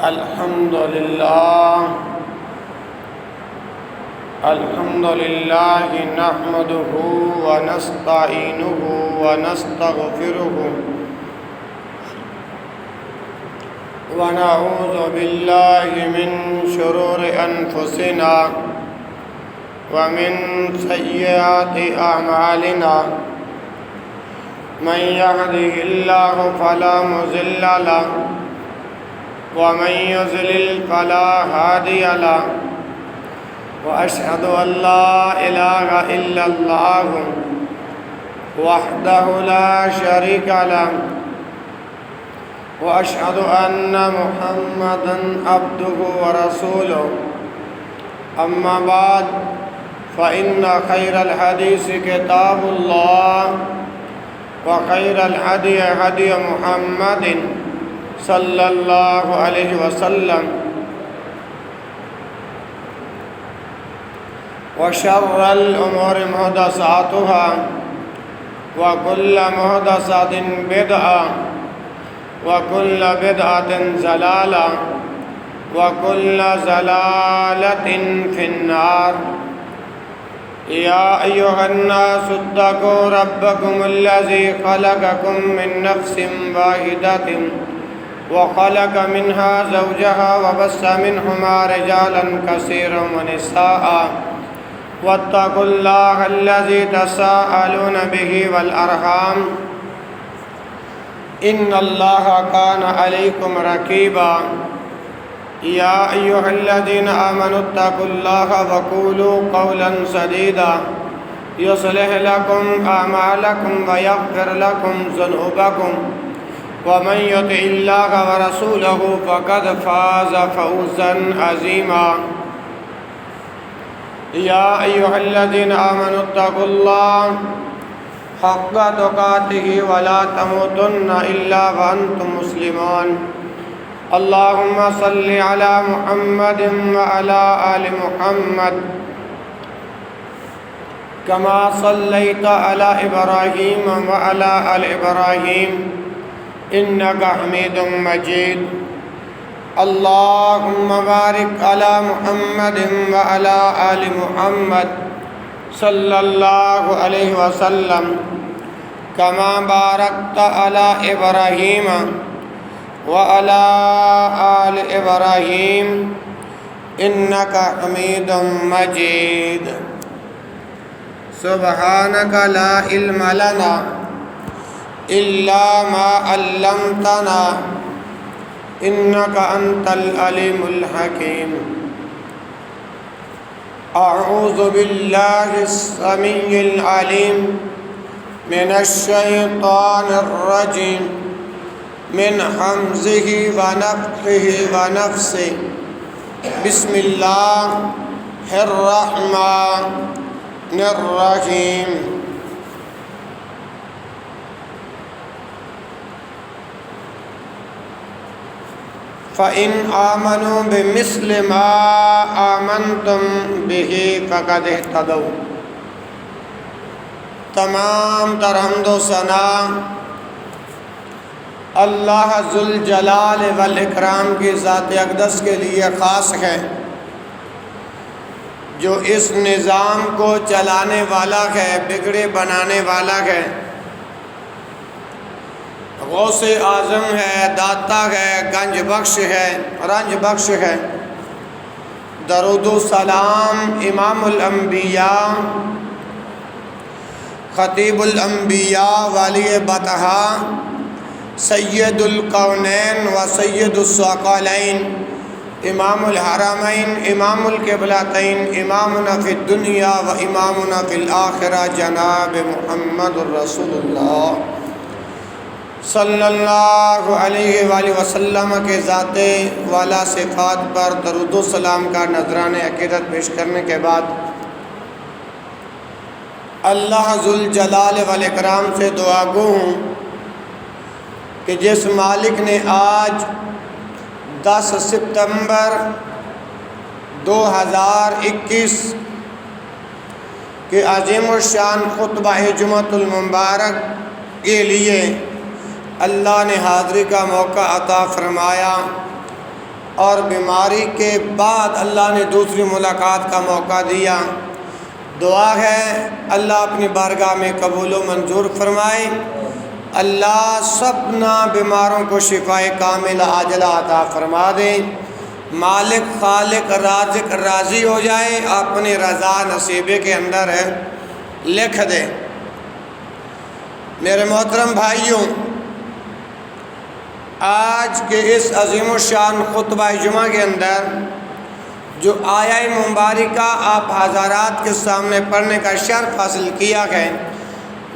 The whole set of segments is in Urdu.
الحمد لله نحمده ونستعينه ونستغفره ونعوذ بالله من شرور أنفسنا ومن سيئات أعمالنا من يهده الله فلا مضل له ومن يضلل فلا هادي له وأشهد أن لا إله إلا الله وحده لا شريك له وأشهد أن محمدًا عبده ورسوله أما بعد فإن خير الحديث كتاب الله وخير الهدي هدي محمد صلى الله عليه وسلم وشر الأمور محدثاتها وكل محدثة بدعة وكل بدعة ضلالة وكل ضلالة في النار يا أيها الناس اتقوا ربكم الذي خلقكم من نفس واحدة وخلق منها زوجها وبث منهما رجالا كثيرا ونساء واتقوا الله الذي تساءلون به والأرحام إن الله كان عليكم رقيبا يا أيها الذين آمنوا اتقوا الله وقولوا قولا سديدا يصلح لكم أعمالكم ويغفر لكم ذنوبكم ومن يطع الله ورسوله فقد فاز فوزا عظيما يا أيها الذين آمنوا اتقوا الله حق تقاته ولا تموتن إلا وأنتم مسلمون اللهم صل على محمد وعلى آل محمد كما صليت على إبراهيم وعلى آل إبراهيم إنك حميد مجيد اللهم بارك على محمد وعلى آل محمد صلى الله عليه وسلم كما باركت على إبراهيم وعلى آل إبراهيم إنك حميد مجيد سبحانك لا علم لنا إلا ما علمتنا إنك أنت العليم الحكيم أعوذ بالله السميع العليم من الشيطان الرجيم من حمزه ونفخه ونفسه بسم الله الرحمن الرحيم فَإِنْ آمَنُوا بِمِثْلِ مَا آمَنْتُمْ بِهِ فَقَدِ اهْتَدَوْا تمام تر حمد و ثنا اللہ ذوالجلال والاکرام کی ذات اقدس کے لیے خاص ہے، جو اس نظام کو چلانے والا ہے، بگڑے بنانے والا ہے، غوث اعظم ہے، داتا ہے، گنج بخش ہے، رنج بخش ہے۔ درود و سلام امام الانبیاء، خطیب الانبیاء، ولی بطحا، سید الکونین و سید الثقلین، امام الحرمین، امام القبلتین، امامنا فی الدنیا و امامنا فی الآخرہ، جناب محمد الرسول اللہ صلی اللہ علیہ وآلہ وسلم کے ذات والا صفات پر درود و سلام کا نذرانِ عقیدت پیش کرنے کے بعد اللہ ذوالجلال والاکرام سے دعا گو ہوں کہ جس مالک نے آج 10 ستمبر 2021 کے عظیم الشان خطبہ جمعۃ المبارک کے لیے اللہ نے حاضری کا موقع عطا فرمایا، اور بیماری کے بعد اللہ نے دوسری ملاقات کا موقع دیا۔ دعا ہے اللہ اپنی بارگاہ میں قبول و منظور فرمائے۔ اللہ سبنا بیماروں کو شفائے کاملہ عاجلہ عطا فرما دے۔ مالک خالق رازق راضی ہو جائے، اپنی رضا نصیبے کے اندر لکھ دے۔ میرے محترم بھائیوں، آج کے اس عظیم الشان خطبہ جمعہ کے اندر جو آیہ مبارکہ آپ حضرات کے سامنے پڑھنے کا شرف حاصل کیا ہے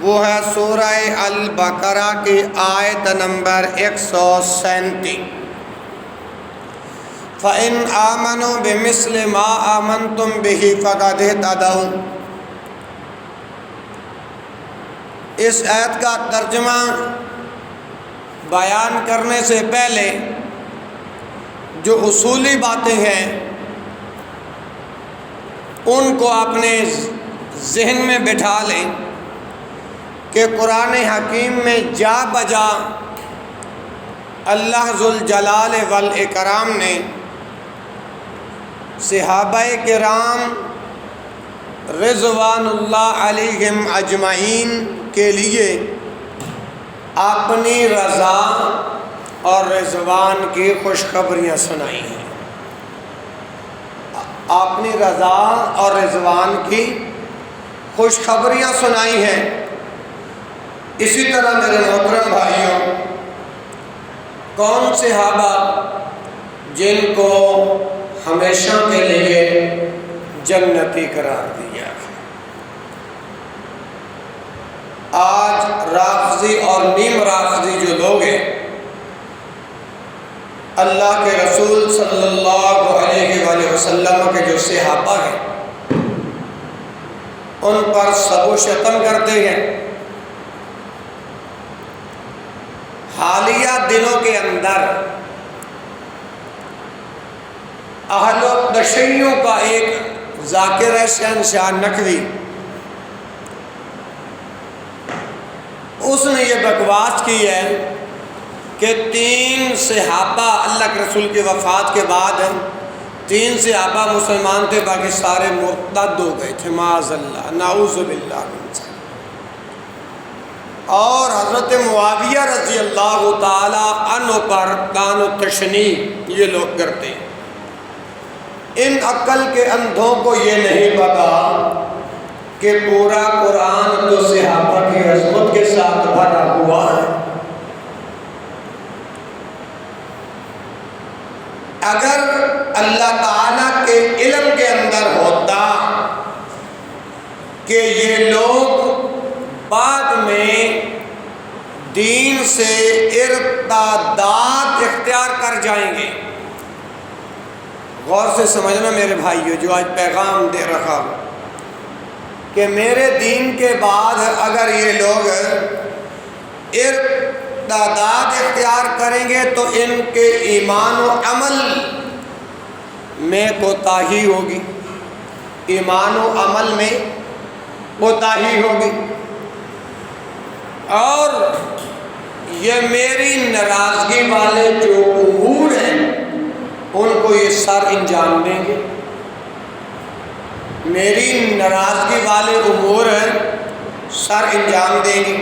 وہ ہے سورہ البقرہ کی آیت نمبر 137۔ فَإِنْ آمَنُوا بِمِثْلِ مَا آمَنْتُمْ بِهِ فَقَدِ اهْتَدَوْا۔ اس آیت کا ترجمہ بیان کرنے سے پہلے جو اصولی باتیں ہیں ان کو اپنے ذہن میں بٹھا لیں کہ قرآن حکیم میں جا بجا اللہ ذوالجلال والاکرام نے صحابہ کرام رضوان اللہ علیہم اجمعین کے لیے اپنی رضا اور رضوان کی خوشخبریاں سنائی ہیں۔ اپنی رضا اور رضوان کی خوشخبریاں سنائی ہیں۔ اسی طرح میرے محترم بھائیوں، کون صحابہ جن کو ہمیشہ کے لیے جنتی قرار دیا ہے؟ آج رافضی اور نیم رافضی جو لوگ ہیں، اللہ کے رسول صلی اللہ علیہ وآلہ وسلم کے جو صحابہ ہیں ان پر سب و شتم کرتے ہیں۔ حالیہ دنوں کے اندر اہل و تشیعوں کا ایک ذاکر شہنشاہ نقوی، اس نے یہ بکواس کی ہے کہ 3 صحابہ اللہ کے رسول کی وفات کے بعد 3 صحابہ مسلمان تھے، باقی سارے مرتد ہو گئے تھے، معاذ اللہ، نعوذ باللہ من ذلک۔ اور حضرت معاویہ رضی اللہ تعالی عنہ پر طعن و تشنیع یہ لوگ کرتے ہیں۔ ان عقل کے اندھوں کو یہ نہیں پتا کہ پورا قرآن تو صحابہ کی عظمت کے ساتھ بھرا ہوا ہے۔ اگر اللہ تعالیٰ کے علم کے اندر ہوتا کہ یہ لوگ بعد میں دین سے ارتداد اختیار کر جائیں گے، غور سے سمجھنا میرے بھائیو جو آج پیغام دے رہا ہوں، کہ میرے دین کے بعد اگر یہ لوگ ارتداد اختیار کریں گے تو ان کے ایمان و عمل میں کوتاہی ہوگی، ایمان و عمل میں کوتاہی ہوگی، اور یہ میری ناراضگی والے جو امور ہیں ان کو یہ سر انجام دیں گے۔ میری ناراضگی والے امور سر انجام دیں گے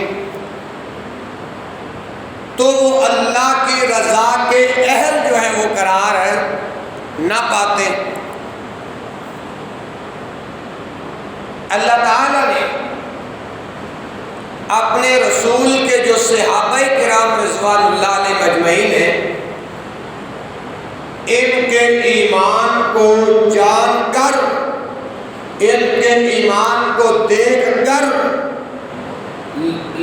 تو وہ اللہ کی رضا کے اہل جو ہے وہ قرار نہ پاتے۔ اللہ تعالیٰ نے اپنے رسول کے جو صحابہ کرام رضوان اللہ علیہ مجمعین ہیں ان کے ایمان کو جان کر، ان کے ایمان کو دیکھ کر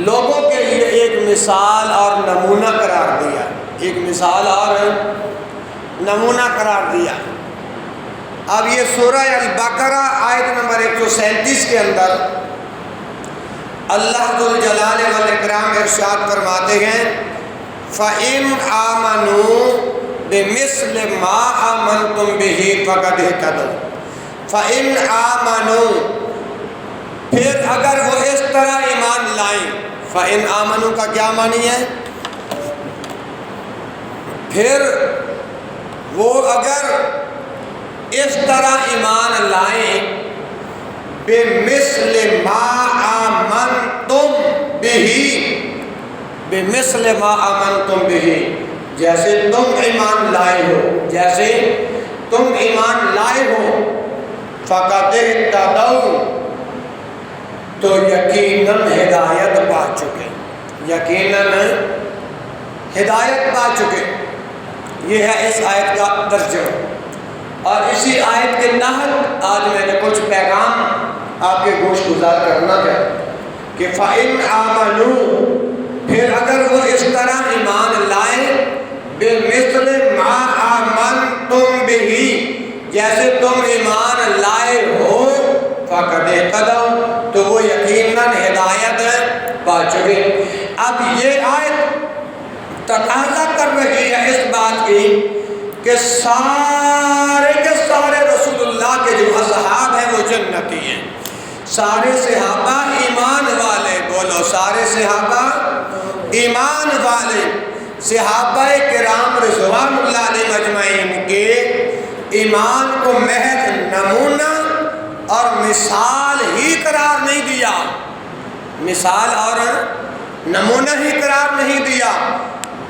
لوگوں کے لیے ایک مثال اور نمونہ قرار دیا، ایک مثال اور نمونہ قرار دیا۔ اب یہ سورہ البقرہ آیت نمبر 137 کے اندر اللہ ذوالجلال والاکرام ارشاد فرماتے ہیں فَإِنْ آمَنُوا بِمِثْلِ مَا آمَنْتُمْ بِهِ فَقَدْ اهْتَدَوْا۔ فَإِنْ آمَنُوا، پھر اگر وہ اس طرح ایمان لائیں، فَإِنْ آمَنُوا کا کیا معنی ہے؟ پھر وہ اگر اس طرح ایمان لائیں بمثل ما آمنتم بہ، بمثل ما آمنتم بہ، جیسے تم ایمان لائے ہو، جیسے تم ایمان لائے ہو، فقد اہتدوا، تو یقیناً ہدایت پا چکے، یقیناً ہدایت پا چکے۔ یہ ہے اس آیت کا ترجمہ۔ اور اسی آیت کے تحت آج میں نے کچھ پیغام آپ کے گوش گزار کرنا ہے کہ فَإِنْ آمَنُوا، پھر اگر وہ اس طرح ایمان لائیں بِمِثْلِ مَا آمَنْتُمْ بِهِ، جیسے تم ایمان لائے ہو، فَقَدْ اهْتَدَوْا، تو وہ یقیناً ہدایت پا چکے۔ اب یہ آیت تقاضا کر رہی ہے اس بات کی کہ سارے کے سارے رسول اللہ کے جو اصحاب ہیں وہ جنتی ہیں، سارے صحابہ ایمان والے، بولو سارے صحابہ ایمان والے، صحابہ کرام رضوان اللہ علیہ مجمعین کے ایمان کو محض نمونہ اور مثال ہی قرار نہیں دیا، مثال اور نمونہ ہی قرار نہیں دیا،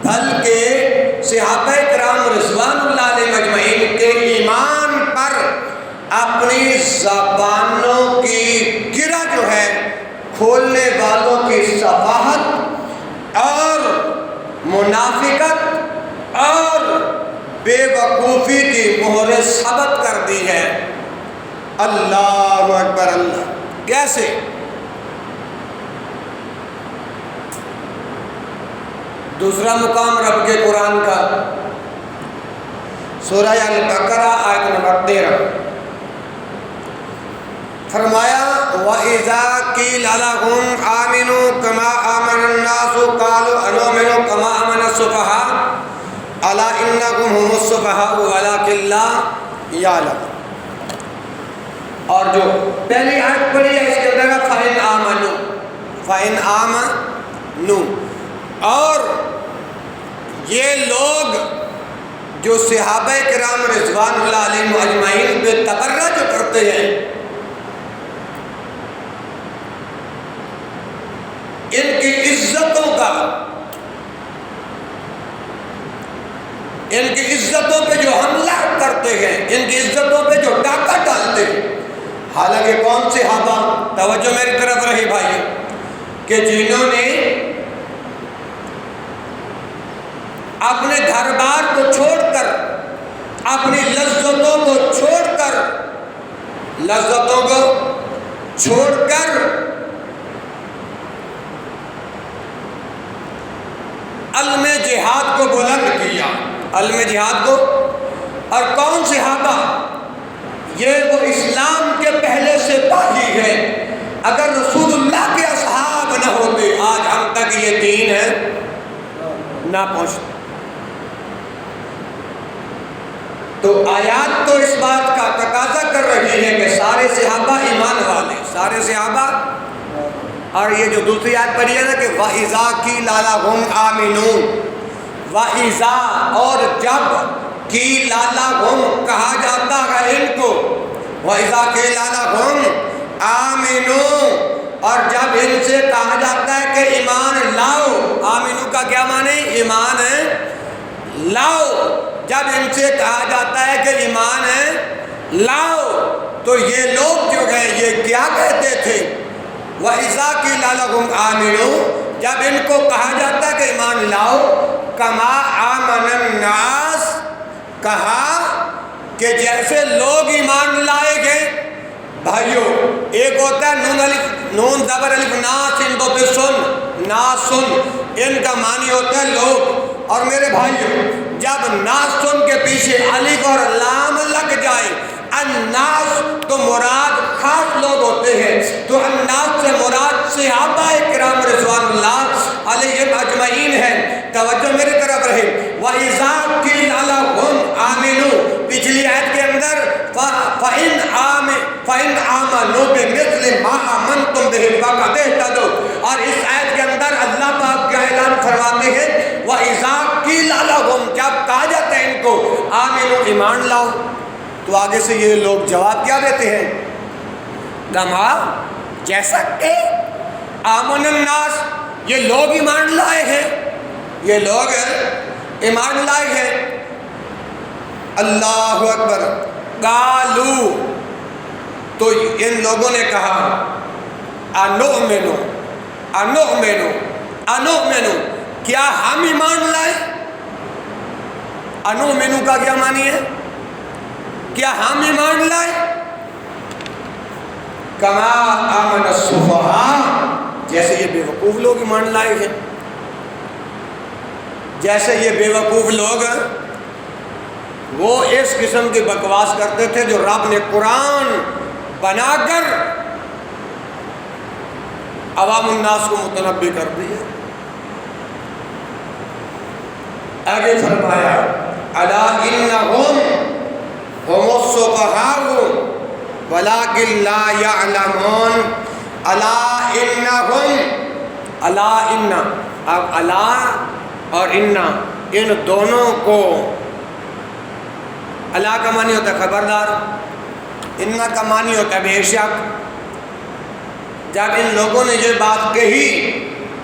بلکہ صحابہ کرام رضوان اللہ علیہ مجمعین کے ایمان پر اپنی زبانوں کی گرہ جو ہے کھولنے والوں کی صفاحت اور منافقت اور بے وقوفی کی مہر ثبت کر دی ہے۔ اللہ اکبر اللہ، کیسے؟ دوسرا مقام رب کے قرآن کا سورہ البقرہ آیت نمبر 13، فرمایا وَإِذَا قِيلَ لَهُمْ آمِنُوا كَمَا آمَنَ النَّاسُ قَالُوا أَنُؤْمِنُ كَمَا آمَنَ السُّفَهَاءُ أَلَا إِنَّهُمْ هُمُ السُّفَهَاءُ وَلَٰكِن لَّا يَعْلَمُونَ۔ اور جو پہلی آیت پڑھی ہے اس کے اندر فَإِنْ آمَنُوا، فَإِنْ آمَنُوا، اور یہ لوگ جو صحابہ کرام رضوان اللہ علیہ اجمعین پہ تبرہ جو کرتے ہیں، ان کی عزتوں کا، ان کی عزتوں پہ جو حملہ کرتے ہیں، ان کی عزتوں پہ جو ڈاکہ ڈالتے ہیں، حالانکہ کون صحابہ، توجہ میری طرف رہی بھائی، کہ جنہوں نے اپنے گھر بار کو چھوڑ کر، اپنی لذتوں کو چھوڑ کر، لذتوں کو چھوڑ کر علم جہاد کو بلند کیا، علم جہاد کو۔ اور کون صحابہ؟ یہ وہ اسلام کے پہلے سے پاہی ہے، اگر رسول اللہ کے اصحاب نہ ہوتے آج ہم تک یہ دین ہے نہ پہنچتے۔ تو آیات تو اس بات کا تقاضا کر رہی ہے کہ سارے صحابہ ایمان والے، سارے صحابہ۔ اور یہ جو دوسری آیت پڑھی ہے نا کہ وَإِذَا قِيلَ لَهُمْ آمِنُوا، وَإِذَا، اور جب، قِيلَ لَهُمْ، کہا جاتا ہے ان کو، وَإِذَا قِيلَ لَهُمْ آمِنُوا، اور جب ان سے کہا جاتا ہے کہ ایمان لاؤ، آمینو کا کیا معنی؟ ایمان لاؤ۔ جب ان سے کہا جاتا ہے کہ ایمان لاؤ، تو یہ لوگ جو ہیں یہ کیا کہتے تھے؟ وَإِذَا قِيلَ لَهُمْ آمِنُوا، جب ان کو کہا جاتا ہے کہ ایمان لاؤ، كَمَا آمَنَ النَّاسُ، کہا کہ جیسے لوگ ایمان لائے گئے۔ بھائیو، ایک ہوتا ہے نون زبر الف ناس، ان دو پہ سن، ناسن، ان کا معنی ہوتا ہے لوگ۔ اور میرے بھائیو، جب ناسن کے پیچھے الف اور لام لگ جائے، الناس تو مراد خاص لوگ ہوتے ہیں، تو الناس سے مراد صحابہ کرام رضوان اللہ علیہم اجمعین ہیں۔ توجہ میری طرف رہے۔ وَإِذَا قِيلَ لَهُمْ آمِنُوا، پچھلی آیت کے اندر فَإِنْ آمَنُوا بِمِثْلِ مَا آمَنْتُمْ بِهِ فَقَدِ اهْتَدَوْا، اور اس آیت کے اندر اللہ پاک کا اعلان فرماتے ہیں وَإِذَا قِيلَ لَهُمْ، جب کہا جاتا ہے ان کو آمنوا ایمان لاؤ، تو آگے سے یہ لوگ جواب کیا دیتے ہیں؟ کما جیسا کہ آمن الناس، یہ لوگ ایمان لائے ہیں، یہ لوگ ایمان لائے ہیں۔ اللہ اکبر۔ قالو، تو ان لوگوں نے کہا انؤمنو انؤمنو انؤمنو، کیا ہم ایمان لائے؟ انؤمنو کا کیا معنی ہے؟ کیا ہم ایمان لائے؟ کما آمن السفہاء، جیسے یہ بے وقوف لوگ ایمان لائے ہیں، جیسے یہ بے وقوف لوگ وہ اس قسم کی بکواس کرتے تھے جو رب نے قرآن بنا کر عوام الناس کو متنبع کر دیا۔ آگے فرمایا الا انہم هم السفہاء ولکن لا یعلمون۔ الا انہم، الا ان، اب الا اور ان دونوں کو، الا کا معنی ہوتا ہے خبردار، ان کا معنی ہوتا ہے بے شک۔ جب ان لوگوں نے یہ بات کہی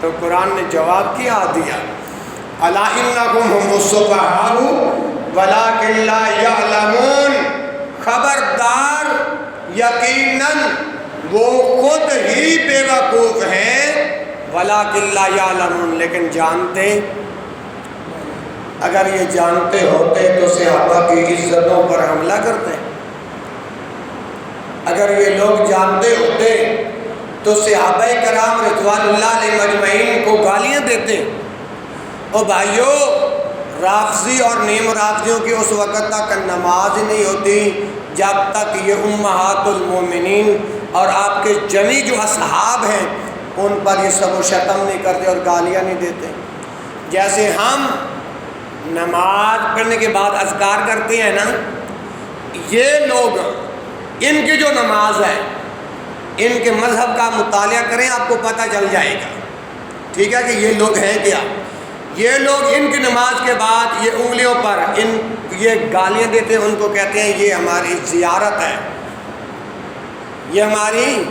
تو قرآن نے جواب کیا دیا، الا انہم هم السفہاء ولکن لا یعلمون، خبردار یقیناً وہ خود ہی بے وقوف ہیں، ولکن لا یعلمون، لیکن جانتے، اگر یہ جانتے ہوتے تو صحابہ کی عزتوں پر حملہ کرتے، اگر یہ لوگ جانتے ہوتے تو صحابہ کرام رضوان اللہ علیہ مجمعین کو گالیاں دیتے۔ او بھائیو، رافضی اور نیم رافضیوں کی اس وقت تک نماز ہی نہیں ہوتی جب تک یہ امہات المومنین اور آپ کے جمی جو اصحاب ہیں ان پر یہ سب و شتم نہیں کرتے اور گالیاں نہیں دیتے۔ جیسے ہم نماز پڑھنے کے بعد اذکار کرتے ہیں نا، یہ لوگ، ان کی جو نماز ہے، ان کے مذہب کا مطالعہ کریں، آپ کو پتہ چل جائے گا، ٹھیک ہے، کہ یہ لوگ ہیں کیا۔ یہ لوگ ان کی نماز کے بعد یہ انگلیوں پر یہ گالیاں دیتے ہیں، ان کو کہتے ہیں یہ ہماری زیارت ہے، یہ ہماری،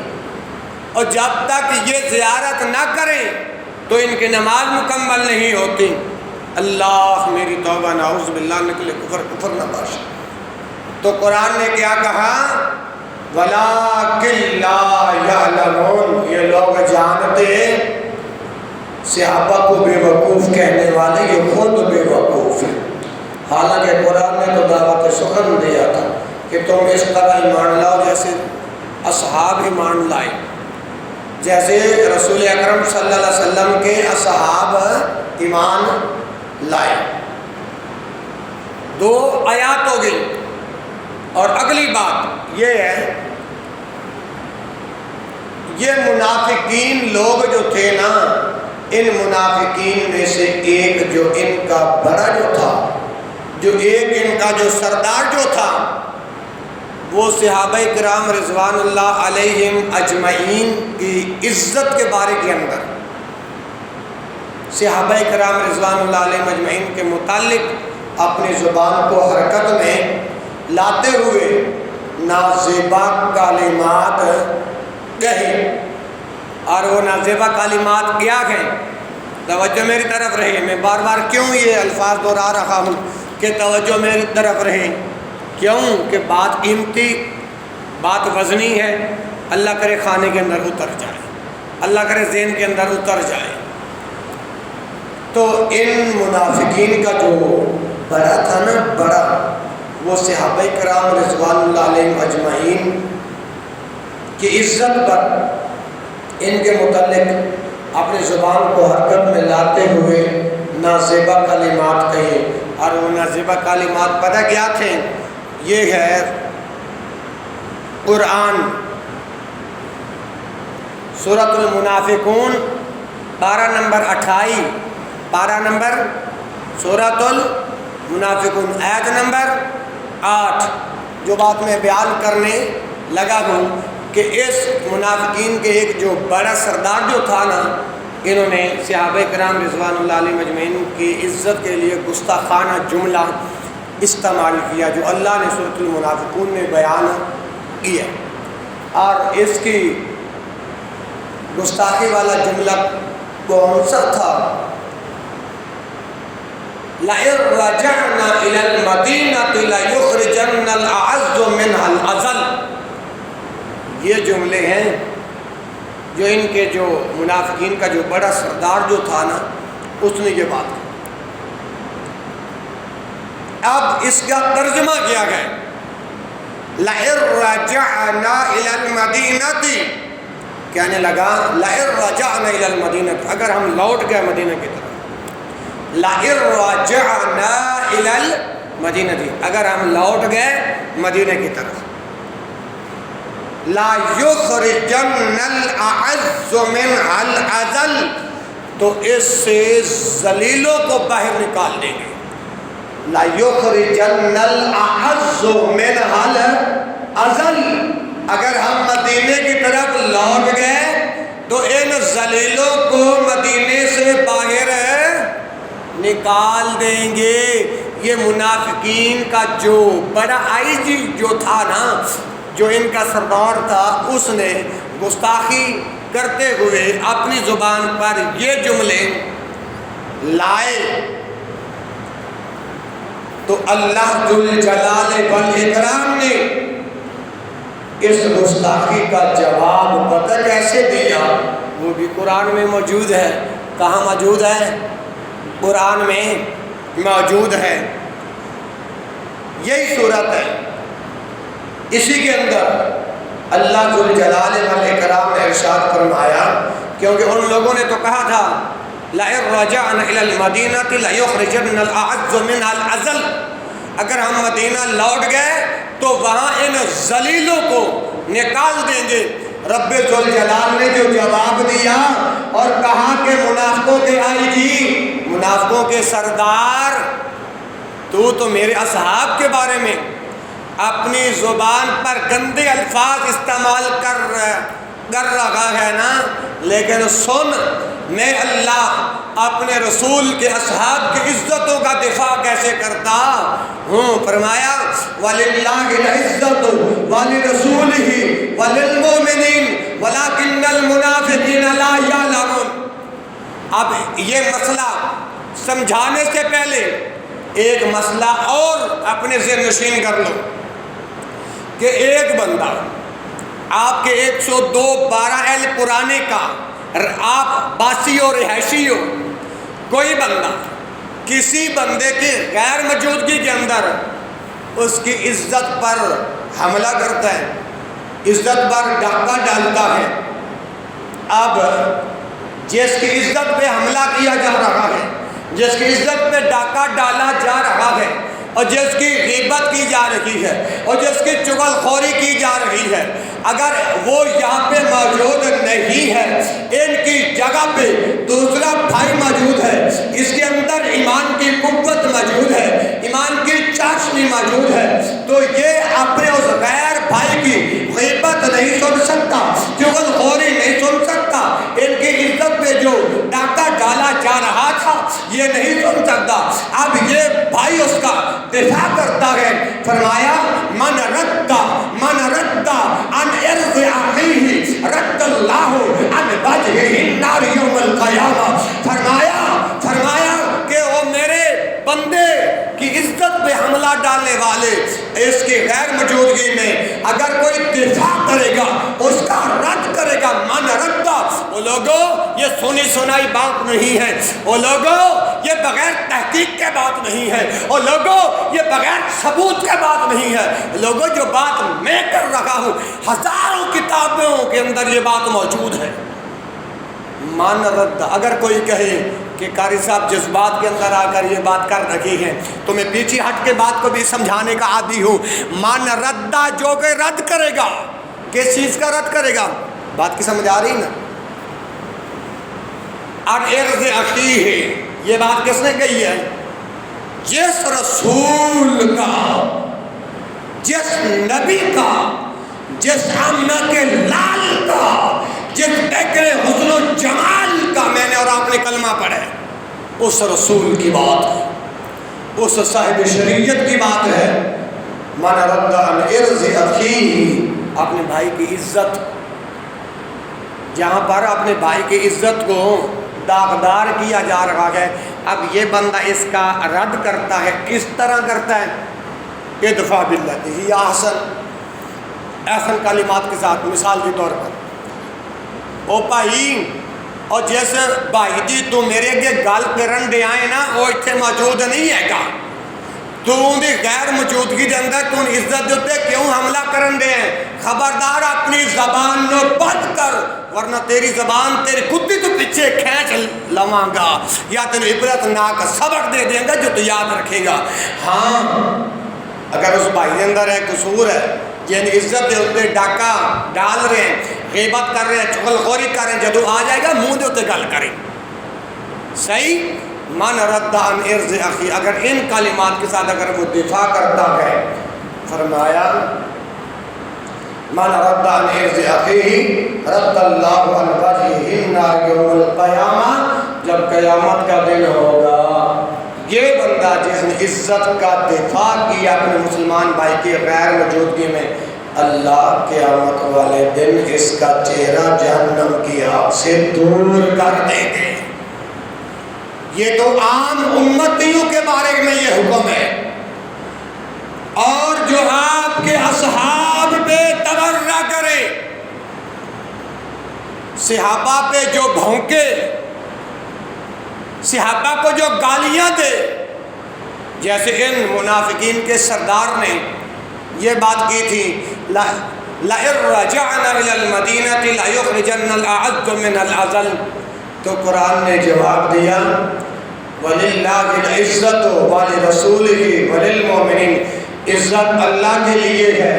اور جب تک یہ زیارت نہ کریں تو ان کی نماز مکمل نہیں ہوتی۔ اللہ میری توبہ، نعوذ باللہ، نکلے کفر نہ باش۔ تو قرآن نے کیا کہا؟ وَلَٰكِن لَا يَعْلَمُونَ، یہ لوگ جانتے، صحابہ کو بے وقوف کہنے والے یہ خود بے وقوف ہیں۔ حالانکہ قرآن نے تو دعوت سخن دیا تھا کہ تم اس طرح ایمان لاؤ جیسے اصحاب ایمان لائے، جیسے رسول اکرم صلی اللہ علیہ وسلم کے اصحاب ایمان لائے۔ 2 آیات ہو گئی، اور اگلی بات یہ ہے، یہ منافقین لوگ جو تھے نا، ان منافقین میں سے ایک جو ان کا بڑا جو تھا، جو ایک ان کا جو سردار جو تھا، وہ صحابہ کرام رضوان اللہ علیہم اجمعین کی عزت کے بارے کے اندر، صحابہ کرام رضوان اللہ علیہم اجمعین کے متعلق اپنی زبان کو حرکت میں لاتے ہوئے نازیبا کلمات کہے، اور وہ نازیبا کلمات کیا ہیں؟ توجہ میری طرف رہے، میں بار بار کیوں یہ الفاظ دہرا رہا ہوں کہ توجہ میری طرف رہے، کیوں کہ بات قیمتی، بات وزنی ہے، اللہ کرے خانے کے اندر اتر جائے، اللہ کرے ذہن کے اندر اتر جائے۔ تو ان منافقین کا جو بڑا تھا نا، بڑا، وہ صحابہ کرام رضوان اللہ علیہم اجمعین کی عزت پر ان کے متعلق اپنی زبان کو حرکت میں لاتے ہوئے نازیبا کلمات کہے، اور وہ نازیبا کلمات پتہ کیا تھے؟ یہ ہے قرآن سورۃ المنافقون پارہ نمبر 28، پارہ نمبر سورۃ المنافقون آیت نمبر 8، جو بات میں بیان کرنے لگا ہوں کہ اس منافقین کے ایک جو بڑا سردار جو تھا نا، انہوں نے صحابہ کرام رضوان اللہ علیہ مجمعین کی عزت کے لیے گستاخانہ جملہ استعمال کیا جو اللہ نے سورۃ المنافقون میں بیان کیا، اور اس کی گستاخی والا جملہ کون سا تھا؟ لَئِن رَجَعْنَا إِلَى الْمَدِينَةِ لَيُخْرِجَنَّ الْأَعَزُّ مِنْهَا الْأَذَلَّ۔ یہ جملے ہیں جو ان کے جو منافقین کا جو بڑا سردار جو تھا نا، اس نے یہ بات کی۔ اب اس کا ترجمہ کیا گیا، لَئِن رَجَعْنَا إِلَى الْمَدِينَةِ، کہنے لگا لَئِن رَجَعْنَا إِلَى الْمَدِينَةِ، اگر ہم لوٹ گئے مدینہ کی طرف، لَئِن رَجَعْنَا إِلَى الْمَدِينَةِ، اگر ہم لوٹ گئے مدینہ کی طرف، لا يخرجن الأعز منها الأذل، تو اس سے ذلیلوں کو باہر نکال دیں گے۔ لا يخرجن الأعز منها الأذل، اگر ہم مدینے کی طرف لوٹ گئے تو ان ذلیلوں کو مدینے سے باہر نکال دیں گے۔ یہ منافقین کا جو بڑا آئی جی جو تھا نا، جو ان کا سردار تھا، اس نے گستاخی کرتے ہوئے اپنی زبان پر یہ جملے لائے، تو اللہ ذل جلال والاکرام نے اس گستاخی کا جواب پتہ کیسے دیا؟ وہ بھی قرآن میں موجود ہے۔ کہاں موجود ہے؟ قرآن میں موجود ہے۔ یہی صورت ہے، اسی کے اندر اللہ ذل جلال والاکرام نے ارشاد فرمایا، کیونکہ ان لوگوں نے تو کہا تھا لَئِن رَجَعْنَا إِلَى الْمَدِينَةِ لَيُخْرِجَنَّ الْأَعَزُّ مِنْهَا الْأَذَلَّ، اگر ہم مدینہ لوٹ گئے تو وہاں ان ذلیلوں کو نکال دیں گے۔ رب ذل جلال نے جو جواب دیا اور کہا کہ منافقوں کے آئی جی، منافقوں کے سردار، تو میرے اصحاب کے بارے میں اپنی زبان پر گندے الفاظ استعمال کر رہا ہے نا، لیکن سن، میں اللہ اپنے رسول کے اصحاب کی عزتوں کا دفاع کیسے کرتا ہوں۔ فرمایا وَلِلَّهِ الْعِزَّةُ وَلِرَسُولِهِ وَلِلْمُؤْمِنِينَ وَلَكِنَّ الْمُنَافِقِينَ لَا يَعْلَمُونَ۔ اب یہ مسئلہ سمجھانے سے پہلے ایک مسئلہ اور اپنے ذہن نشین کر لو کہ ایک بندہ آپ کے 102 اہل پرانے کا، آپ باسی ہو رہائشی ہو، کوئی بندہ کسی بندے کی غیر موجودگی کے اندر اس کی عزت پر حملہ کرتا ہے، عزت پر ڈاکہ ڈالتا ہے۔ اب جس کی عزت پہ حملہ کیا جا رہا ہے، جس کی عزت پہ ڈاکہ ڈالا جا رہا ہے، اور جس کی غیبت کی جا رہی ہے، اور جس کی چغل خوری کی جا رہی ہے، اگر وہ یہاں پہ موجود نہیں ہے، ان کی جگہ پہ دوسرا بھائی موجود ہے، اس کے اندر ایمان کی قوت موجود ہے، ایمان کی چاشنی موجود ہے، تو یہ اپنے اس غیر بھائی کی غیبت نہیں سن سکتا، چغل خوری نہیں سن سکتا، ان کی عزت پہ جو ڈاکہ ڈالا جا رہا تھا یہ نہیں سن سکتا۔ اب یہ بھائی اس کا دفاع کرتا ہے۔ فرمایا من رد عن عرض اخیہ رد اللہ عن وجہہ النار یوم القیامہ۔ فرمایا کہ وہ میرے بندے کی عزت پہ حملہ ڈالنے والے، اس کی غیر موجودگی میں اگر کوئی دفاع کرے گا، اس کا رد کرے گا، من رد، وہ لوگوں یہ سنی سنائی بات نہیں ہے، وہ لوگوں یہ بغیر تحقیق کے بات نہیں ہے، وہ لوگوں یہ بغیر ثبوت کے بات نہیں ہے، لوگوں جو بات میں کر رہا ہوں ہزاروں کتابوں کے اندر یہ بات موجود ہے۔ من رد، اگر کوئی کہے کہ قاری صاحب جذبات کے اندر آ کر یہ بات کر رہی ہے تو میں پیچھے ہٹ کے بات کو بھی سمجھانے کا عادی ہوں۔ من رد، جو کہ رد کرے گا، کس چیز کا رد کرے گا؟ بات کی سمجھ آ رہی نا؟ عن عرض اخیہ، یہ بات کس نے کہی ہے؟ جس رسول کا، جس نبی کا، جس امہ کے لال کا، جس دیکھنے حسن و جمال کا میں نے اور آپ نے کلمہ پڑھا ہے، اس رسول کی بات ہے، اس صاحب شریعت کی بات ہے، من رد عن عرض اخیہ، اپنے بھائی کی عزت، جہاں پر اپنے بھائی کی عزت کو داغدار کیا جا رہا ہے، اب یہ بندہ اس کا رد کرتا ہے، کس طرح کرتا ہے؟ ادفع باللتی ہی احسن کلمات کے ساتھ، مثال کے طور پر او بھائی، اور جیسے بھائی جی تو میرے کے گل کرن دے آئے نا، وہ اتنے موجود نہیں ہے گا، تو دی غیر موجودگی دے اندر تو عزت دیتے کیوں حملہ کرن دے ہیں؟ خبردار اپنی زبان نو بند کر، ورنہ تیری زبان تیری کتی تو پیچھے کھینچ لواں گا، یا تینوں عبرت ناک سبق دے دیں گا جو تو یاد رکھے گا۔ ہاں اگر اس بھائی کے اندر ہے قصور ہے، یعنی عزت دے ہوتے ڈاکہ ڈال رہے ہیں، غیبت کر رہے ہیں، چغل خوری کر رہے ہیں، جدو آ جائے گا منہ دے ہوتے گل کریں، صحیح؟ من رد عن عرض اخی، اگر ان کلمات کے ساتھ اگر وہ دفاع کرتا ہے، فرمایا من رد عن عرض اخیہ رد اللہ عن وجہہ النار یوم القیامہ، جب قیامت کا دن ہوگا، یہ بندہ جس نے عزت کا دفاع کیا اپنے مسلمان بھائی کی غیر موجودگی میں، اللہ قیامت والے دن اس کا چہرہ جہنم کی آگ سے دور کر دیں گے۔ یہ تو عام امتیوں کے بارے میں یہ حکم ہے، اور جو آپ کے اصحاب پہ تبرہ کرے، صحابہ پہ جو بھونکے، صحابہ کو جو گالیاں دے، جیسے ان منافقین کے سردار نے یہ بات کی تھی، لَئِن رَجَعْنَا إِلَى الْمَدِينَةِ لَيُخْرِجَنَّ الْأَعَزُّ مِنَ الْأَذَلِّ، تو قرآن نے جواب دیا وَلِلَّهِ الْعِزَّةُ وَلِرَسُولِهِ وَلِلْمُؤْمِنِينَ، عزت اللہ کے لیے ہے،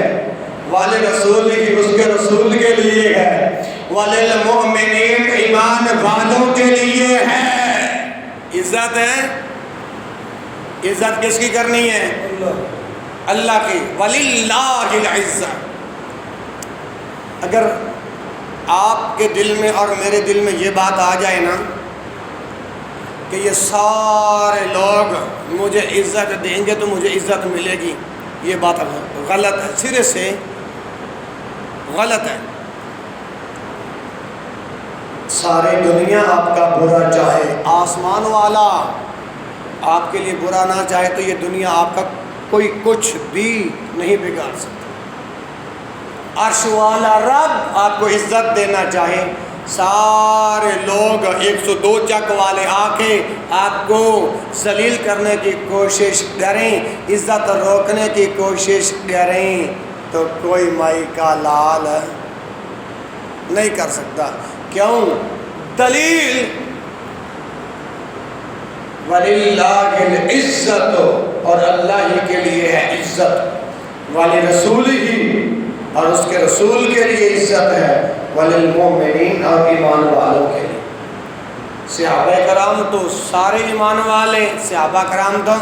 وَلِرَسُولِهِ اس کے رسول کے لیے ہے، وَلِلْمُؤْمِنِينَ ایمان والوں کے لیے ہے۔ عزت ہے، عزت کس کی کرنی ہے؟ اللہ کی، وَلِلَّهِ الْعِزَّةُ۔ اگر آپ کے دل میں اور میرے دل میں یہ بات آ جائے نا کہ یہ سارے لوگ مجھے عزت دیں گے تو مجھے عزت ملے گی، یہ بات غلط ہے، سرے سے غلط ہے۔ ساری دنیا آپ کا برا چاہے، آسمان والا آپ کے لیے برا نہ چاہے تو یہ دنیا آپ کا کوئی کچھ بھی نہیں بگاڑ سکتا۔ عرش والا رب آپ کو عزت دینا چاہے، سارے لوگ 102 چک والے آ کے آپ کو ذلیل کرنے کی کوشش کریں، عزت روکنے کی کوشش کریں، تو کوئی مائی کا لال نہیں کر سکتا۔ کیوں؟ دلیل وَلِلَّهِ الْعِزَّةُ، اور اللہ ہی کے لیے ہے عزت، وَلِرَسُولِهِ اور اس کے رسول کے لیے عزت ہے، وَلِلْمُؤْمِنِينَ اور ایمان والوں کے لیے۔ صحابہ کرام تو سارے ایمان والے، صحابہ کرام تو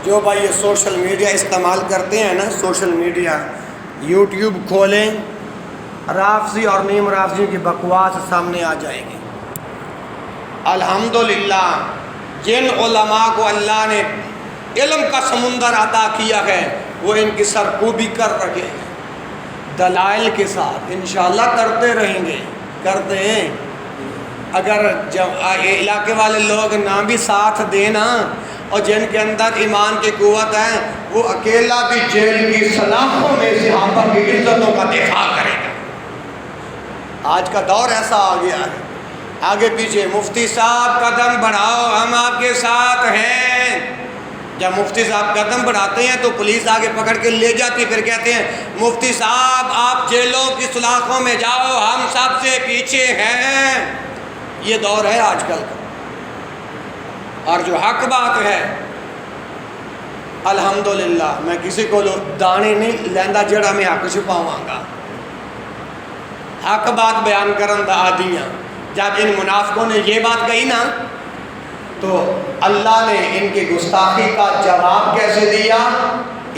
جو بھائی یہ سوشل میڈیا استعمال کرتے ہیں نا، سوشل میڈیا، یوٹیوب کھولیں، رافضی اور نیم رافضی کی بکواس سامنے آ جائے گی۔ الحمدللہ جن علماء کو اللہ نے علم کا سمندر عطا کیا ہے وہ ان کی سرکوبی کر رکھے ہیں دلائل کے ساتھ، انشاءاللہ کرتے رہیں گے، کرتے ہیں۔ اگر علاقے والے لوگ نہ بھی ساتھ دینا، اور جن کے اندر ایمان کی قوت ہے، وہ اکیلا بھی جیل کی سلاخوں میں صحابہ کی عزتوں کا دفاع کرے گا۔ آج کا دور ایسا آ گیا ہے، آگے پیچھے مفتی صاحب قدم بڑھاؤ ہم آپ کے ساتھ ہیں، جب مفتی صاحب قدم بڑھاتے ہیں تو پولیس آگے پکڑ کے لے جاتی، پھر کہتے ہیں مفتی صاحب آپ جیلوں کی سلاخوں میں جاؤ ہم سب سے پیچھے ہیں۔ یہ دور ہے آج کل کا، اور جو حق بات ہے الحمدللہ میں کسی کو دانے نہیں لیندہ جڑا میں حق چھپاواں گا، حق بات بیان کرن دا آدیاں۔ جب ان منافقوں نے یہ بات کہی نا تو اللہ نے ان کی گستاخی کا جواب کیسے دیا؟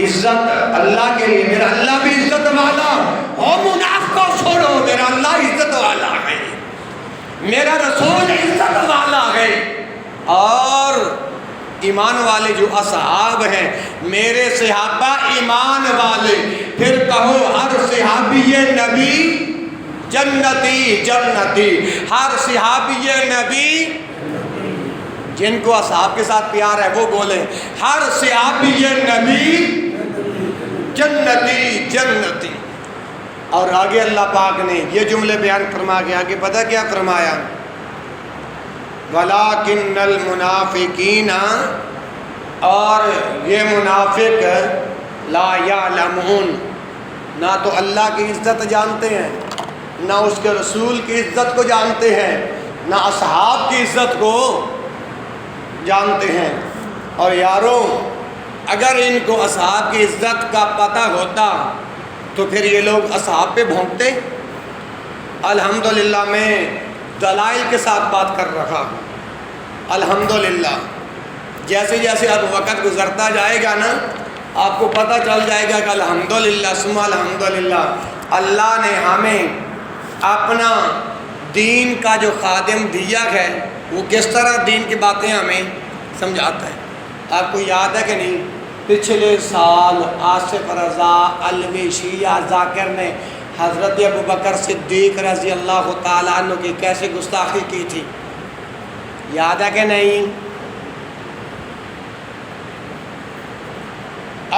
عزت اللہ کے لیے، میرا اللہ بھی عزت والا، اور منافقوں چھوڑو میرا اللہ عزت والا ہے، میرا رسول عزت والا ہے، اور ایمان والے جو اصحاب ہیں میرے صحابہ ایمان والے، پھر کہو ہر صحابی نبی جنتی جنتی، ہر صحابی نبی، جن کو اصحاب کے ساتھ پیار ہے وہ بولیں ہر صحابی نبی جنتی جنتی۔ اور آگے اللہ پاک نے یہ جملے بیان فرما کے آگے پتہ کیا فرمایا؟ وَلَٰكِنَّ الْمُنَافِقِينَ، اور یہ منافق لا يَعْلَمُونَ، نہ تو اللہ کی عزت جانتے ہیں، نہ اس کے رسول کی عزت کو جانتے ہیں، نہ اصحاب کی عزت کو جانتے ہیں۔ اور یاروں اگر ان کو اصحاب کی عزت کا پتہ ہوتا تو پھر یہ لوگ اصحاب پہ بھونکتے؟ الحمدللہ میں دلائل کے ساتھ بات کر رہا ہوں۔ الحمدللہ جیسے جیسے اب وقت گزرتا جائے گا نا آپ کو پتہ چل جائے گا کہ الحمدللہ ثم الحمدللہ اللہ نے ہمیں اپنا دین کا جو خادم دیا ہے وہ کس طرح دین کی باتیں ہمیں سمجھاتا ہے۔ آپ کو یاد ہے کہ نہیں پچھلے سال آصف رضا علوی شیعہ ذاکر نے حضرت ابوبکر صدیق رضی اللہ تعالیٰ عنہ کی کیسے گستاخی کی تھی؟ یاد ہے کہ نہیں؟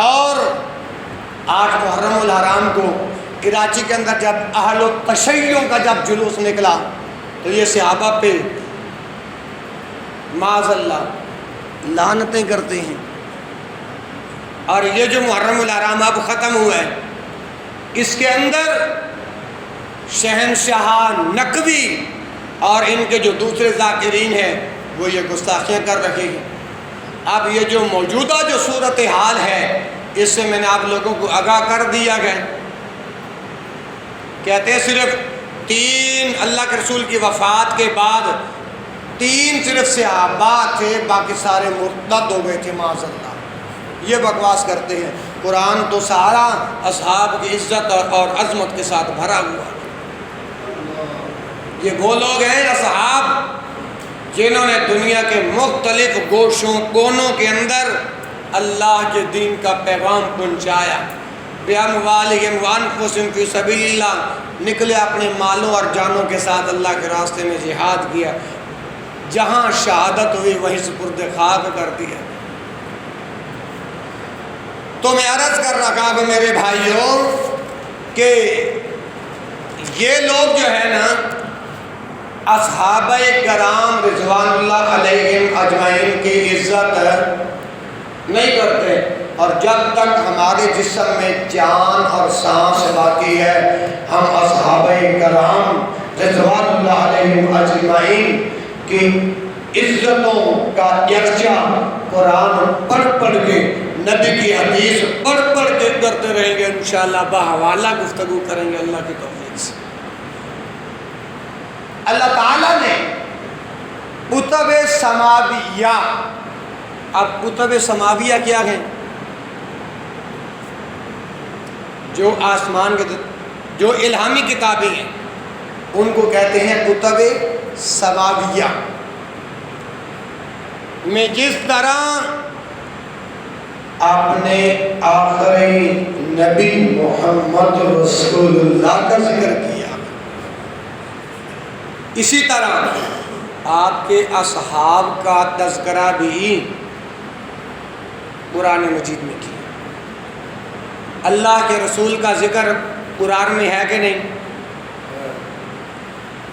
اور 8 محرم الحرام کو کراچی کے اندر جب اہل التشیع کا جب جلوس نکلا تو یہ صحابہ پہ معاذ اللہ لعنتیں کرتے ہیں۔ اور یہ جو محرم الحرام اب ختم ہوا ہے اس کے اندر شہنشاہ نقوی اور ان کے جو دوسرے ذاکرین ہیں وہ یہ گستاخیاں کر رہے ہیں۔ اب یہ جو موجودہ جو صورتحال ہے اس سے میں نے آپ لوگوں کو آگاہ کر دیا گیا۔ کہتے ہیں صرف 3 اللہ کے رسول کی وفات کے بعد 3 صرف صحابہ تھے، باقی سارے مرتد ہو گئے تھے معاذ اللہ۔ یہ بکواس کرتے ہیں، قرآن تو سارا اصحاب کی عزت اور عظمت کے ساتھ بھرا ہوا۔ یہ وہ لوگ ہیں اصحاب جنہوں نے دنیا کے مختلف گوشوں کونوں کے اندر اللہ کے دین کا پیغام پہنچایا۔ بِأَمْوَالِهِمْ وَأَنفُسِهِمْ فِي سَبِيلِ اللَّهِ، نکلے اپنے مالوں اور جانوں کے ساتھ اللہ کے راستے میں جہاد کیا، جہاں شہادت ہوئی وہیں سپرد خاک کر دیا۔ تو میں عرض کر رہا کہ میرے بھائیوں کہ یہ لوگ جو ہے نا اصحابہ کرام رضوان اللہ علیہم اجمعین کی عزت نہیں کرتے، اور جب تک ہمارے جسم میں جان اور سانس باقی ہے ہم اصحابہ کرام رضوان اللہ علیہم اجمعین کی عزتوں کا یکجا قرآن پڑھ پڑھ کے نبی کی حدیث پڑھ پڑھ کے کرتے رہیں گے، انشاءاللہ بحوالہ گفتگو کریں گے اللہ کی توفیق سے۔ اللہ تعالیٰ نے کتب سماویہ، اب کتب سماویہ کیا ہیں؟ جو آسمان کے جو الہامی کتابیں ہیں ان کو کہتے ہیں کتب سماویہ۔ میں جس طرح آپ نے آخری نبی محمد رسول اللہ کا ذکر کیا، اسی طرح آپ کے اصحاب کا تذکرہ بھی قرآن مجید میں کیا۔ اللہ کے رسول کا ذکر قرآن میں ہے کہ نہیں؟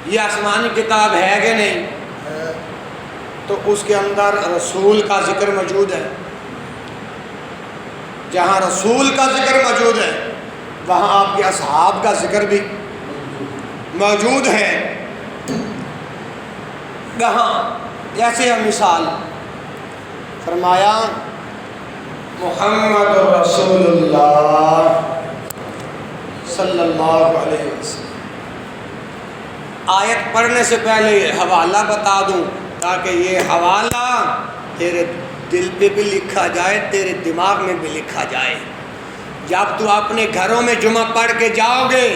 یہ آسمانی کتاب ہے کہ نہیں؟ تو اس کے اندر رسول کا ذکر موجود ہے۔ جہاں رسول کا ذکر موجود ہے وہاں آپ کے اصحاب کا ذکر بھی موجود ہے۔ کہاں؟ جیسے مثال فرمایا محمد رسول اللہ صلی اللہ علیہ وسلم۔ آیت پڑھنے سے پہلے حوالہ بتا دوں تاکہ یہ حوالہ تیرے دل پہ بھی لکھا جائے، تیرے دماغ میں بھی لکھا جائے۔ جب تو اپنے گھروں میں جمعہ پڑھ کے جاؤ گے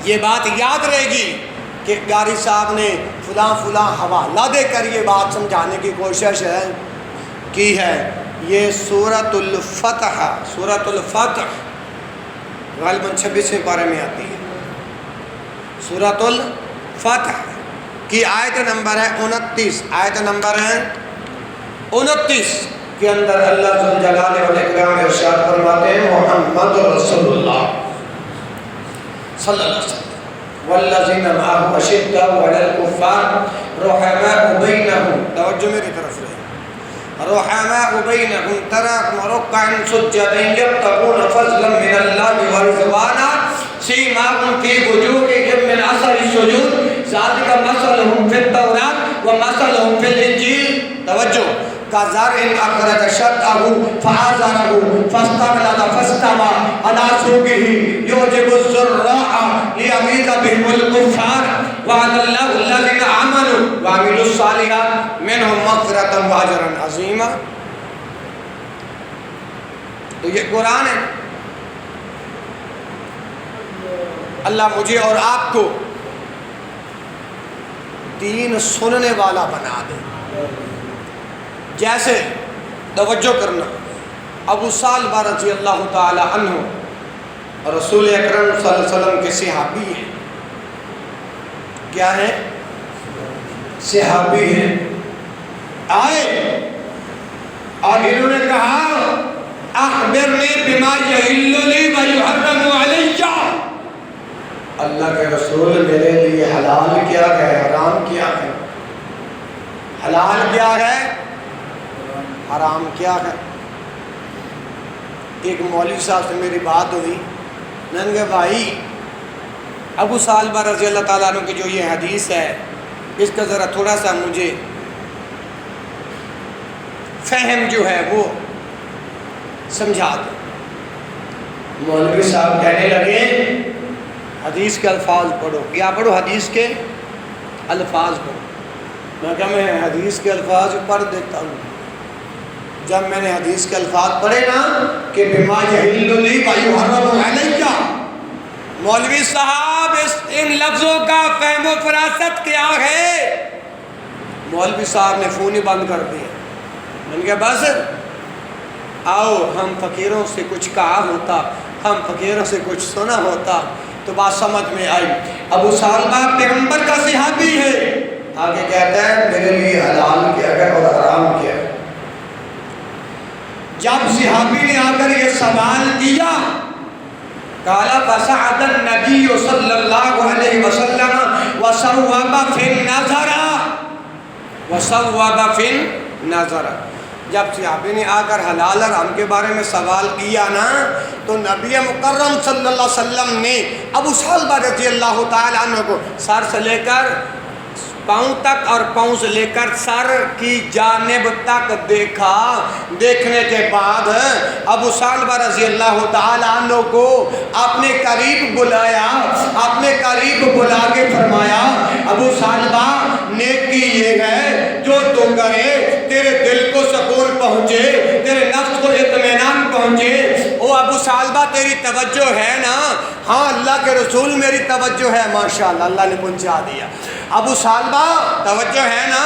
یہ بات یاد رہے گی کہ کہ قاری صاحب نے فلاں فلاں حوالہ دے کر یہ بات سمجھانے کی کوشش کی ہے. یہ سورۃ الفتح، سورۃ الفتح غالباً 26ویں پارے میں آتی ہے. سورۃ الفتح کی آیت نمبر ہے 29. آیت نمبر ہے 29 کے اندر اللہ ذو جلالہ والاکرام ارشاد فرماتے ہیں محمد رسول اللہ صلی اللہ علیہ وسلم والذین معه اشداء علی الکفار رحماء بینہم. توجہ میری طرف رہے. رحماء بینہم تراہم رکعا سجدا یبتغون فضلا من اللہ ورضوانا سیماہم فی وجوہہم من اثر السجود ذالک مثلہم فی التوراۃ ومثلہم فی الانجیل. توجہ. كزرع أخرج شطأه فآزره فاستغلظ فاستوى على سوقه يعجب الزراع ليغيظ بهم الكفار وعد الله الذين آمنوا وعملوا الصالحات منهم مغفرة وأجرا عظيما. تو یہ قرآن ہے. اللہ مجھے اور آپ کو دین سننے والا بنا دے. جیسے توجہ کرنا ابو سالبہ رضی اللہ تعالی عنہ رسول اکرم صلی اللہ علیہ وسلم کے صحابی ہیں. کیا ہیں؟ صحابی ہیں. آئے اور انہوں نے کہا اخبرنی بما یحل لی ویحرم علی. اللہ کے رسول میرے لیے حلال کیا ہے، حرام کیا ہے. حلال کیا ہے، حرام کیا ہے. ایک مولوی صاحب سے میری بات ہوئی. میں نے کہا بھائی ابو سالبہ رضی اللہ تعالیٰ عنہ کی جو یہ حدیث ہے اس کا ذرا تھوڑا سا مجھے فہم جو ہے وہ سمجھا دو. مولوی صاحب کہنے لگے حدیث کے الفاظ پڑھو. کیا پڑھو؟ حدیث کے الفاظ پڑھو. میں کہا میں حدیث کے الفاظ پڑھ دیتا ہوں. جب میں نے حدیث کے الفاظ پڑھے نا کہ بما یحل لی ویحرم علی، مولوی صاحب ان لفظوں کا فہم و فراست کیا ہے؟ مولوی صاحب نے فون ہی بند کر دیا. میں نے کہا بس آؤ ہم فقیروں سے کچھ کہا ہوتا، ہم فقیروں سے کچھ سنا ہوتا تو بات سمجھ میں آئی. ابو سالبہ پیغمبر کا صحابی ہے. آگے کہتا ہے میرے لیے حلال کیا ہے اور حرام کیا ہے. جب صحابی نے آ کر یہ سوال کیا قال فصعد النبی صلی اللہ علیہ وسلم وصوب فی النظر وصوب فی النظر. جب صحابی نے آ کر حلال اور حرام کے بارے میں سوال کیا نا تو نبی مکرم صلی اللہ علیہ وسلم نے ابو سالبہ رضی اللہ تعالیٰ عنہ کو سر سے لے کر پاؤں تک اور پاؤں سے لے کر سر کی جانب تک دیکھا. دیکھنے کے بعد ابو سالبہ رضی اللہ تعالیٰ عنہ کو اپنے قریب بلایا. اپنے قریب بلا کے فرمایا ابو سالبہ نیکی یہ ہے جو تو کرے تیرے دل کو سکون پہنچے، تیرے نفس کو اطمینان پہنچے. او ابو سالبہ تیری توجہ ہے نا؟ ہاں اللہ کے رسول میری توجہ ہے. ماشاءاللہ اللہ نے پہنچا دیا. ابو سالبہ توجہ ہے نا؟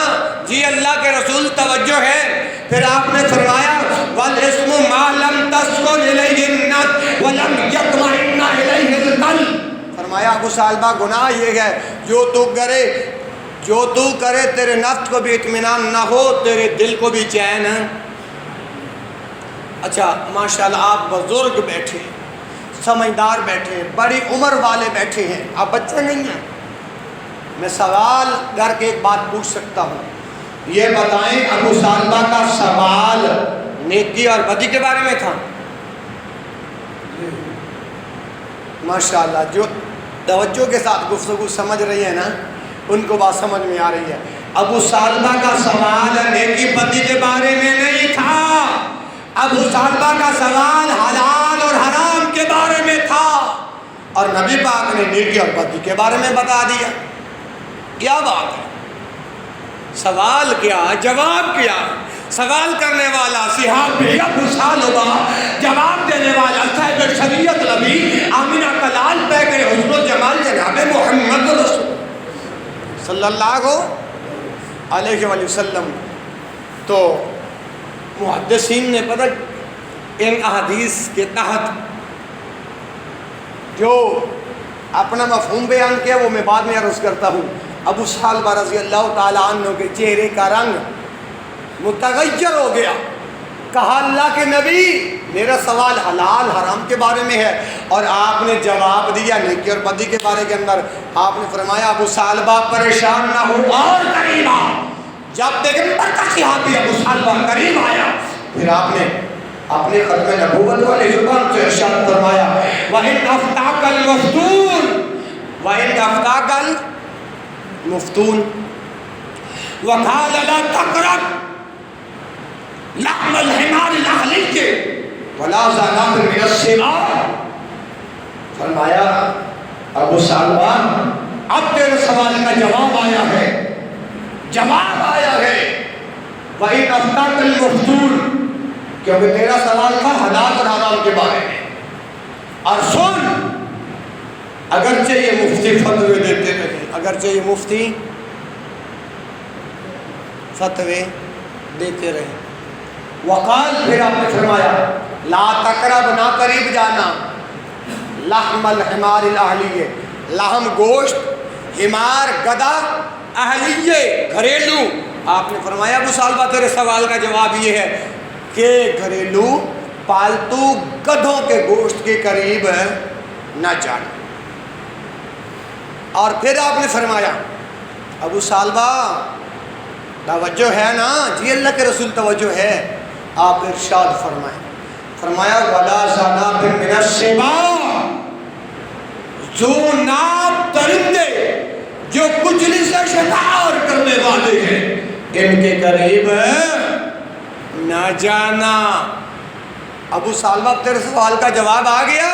جی اللہ کے رسول توجہ ہے. پھر آپ نے فرمایا والاسم ما لم تسکن الیہ النفس ولم یطمئن الیہ القلب. فرمایا ابو سالبہ گناہ یہ ہے جو تو کرے تیرے نفس کو بھی اطمینان نہ ہو، تیرے دل کو بھی چین ہے. اچھا ماشاءاللہ آپ بزرگ بیٹھے، سمجھدار بیٹھے، بڑی عمر والے بیٹھے ہیں، آپ بچے نہیں ہیں. میں سوال کر کے ایک بات پوچھ سکتا ہوں. یہ بتائیں ابو سالبہ کا سوال نیکی اور بدی کے بارے میں تھا؟ ماشاءاللہ جو توجہ کے ساتھ گفتگو سمجھ رہی ہے نا ان کو بات سمجھ میں آ رہی ہے. ابو سالبہ کا سوال نیکی بدی کے بارے میں نہیں تھا. ابو سالبہ کا سوال حلال اور حرام کے بارے میں تھا اور نبی پاک نے نیکی اور بدی کے بارے میں بتا دیا. کیا بات ہے؟ سوال کیا جواب کیا. سوال کرنے والا صحابی ابو سالبہ، جواب دینے والا صاحب شریعت نبی آمینہ کا لال پیکر حسن و جمال جناب محمد رسول. صلی اللہ علیہ وسلم۔ تو محدثین نے پتہ ان احادیث کے تحت جو اپنا مفہوم بیان کیا وہ میں بعد میں عرض کرتا ہوں۔ ابو ثعلبہ رضی اللہ تعالیٰ عنہ کے چہرے کا رنگ متغیر ہو گیا، کہا اللہ کے نبی میرا سوال حلال حرام کے بارے میں ہے، اور آپ نے جواب دیا نیکی اور بدی کے بارے کے اندر۔ آپ نے فرمایا ابو ثعلبہ پریشان نہ ہو اور قریب آ۔ جب پیغمبر کا صحابی ابو ثعلبہ قریب آیا، پھر آپ نے اپنے ختم نبوت والی زبان سے ارشاد فرمایا وَإِنْ أَفْتَاكَ الْمُفْتُونَ وَإِنْ أَفْتَاكَ الْمُفْتُونَ وَقَالَ لَا تَقْرَبْ لَحْمَ الْحِمَارِ الْأَهْلِيِّ وَلَا زَنَابٍ مِنَ السِّبَاعِ۔ فرمایا ابو ثعلبہ اب تیرے سوال کا جواب آیا ہے، جواب آیا ہے۔ وَإِنْ أَفْتَاكَ الْمُفْتُونَ، کیونکہ تیرا سوال تھا حلال اور حرام کے بارے میں۔ اور سن، اگرچہ یہ مفتی فتوے دیتے رہے، اگرچہ یہ مفتی فتوے دیتے رہے، وقال پھر آپ نے فرمایا لا تقرب، نہ قریب جانا، لحم الحمار الاہلیہ، لحم گوشت حمار گدھا اہلیہ گھریلو۔ آپ نے فرمایا ابو ثعلبہ تیرے سوال کا جواب یہ ہے کہ گھریلو پالتو گدھوں کے گوشت کے قریب نہ جانا۔ اور پھر آپ نے فرمایا ابو ثعلبہ توجہ ہے نا؟ جی اللہ کے رسول توجہ ہے۔ آپ ارشاد فرمائیں، فرمایا وَلَا زَنَابٍ مِنَ السِّبَاعِ، جو ناب درندے جو کچلی سے شکار کرنے والے ہیں ان کے قریب نہ جانا۔ ابو ثعلبہ تیرے سوال کا جواب آ گیا؟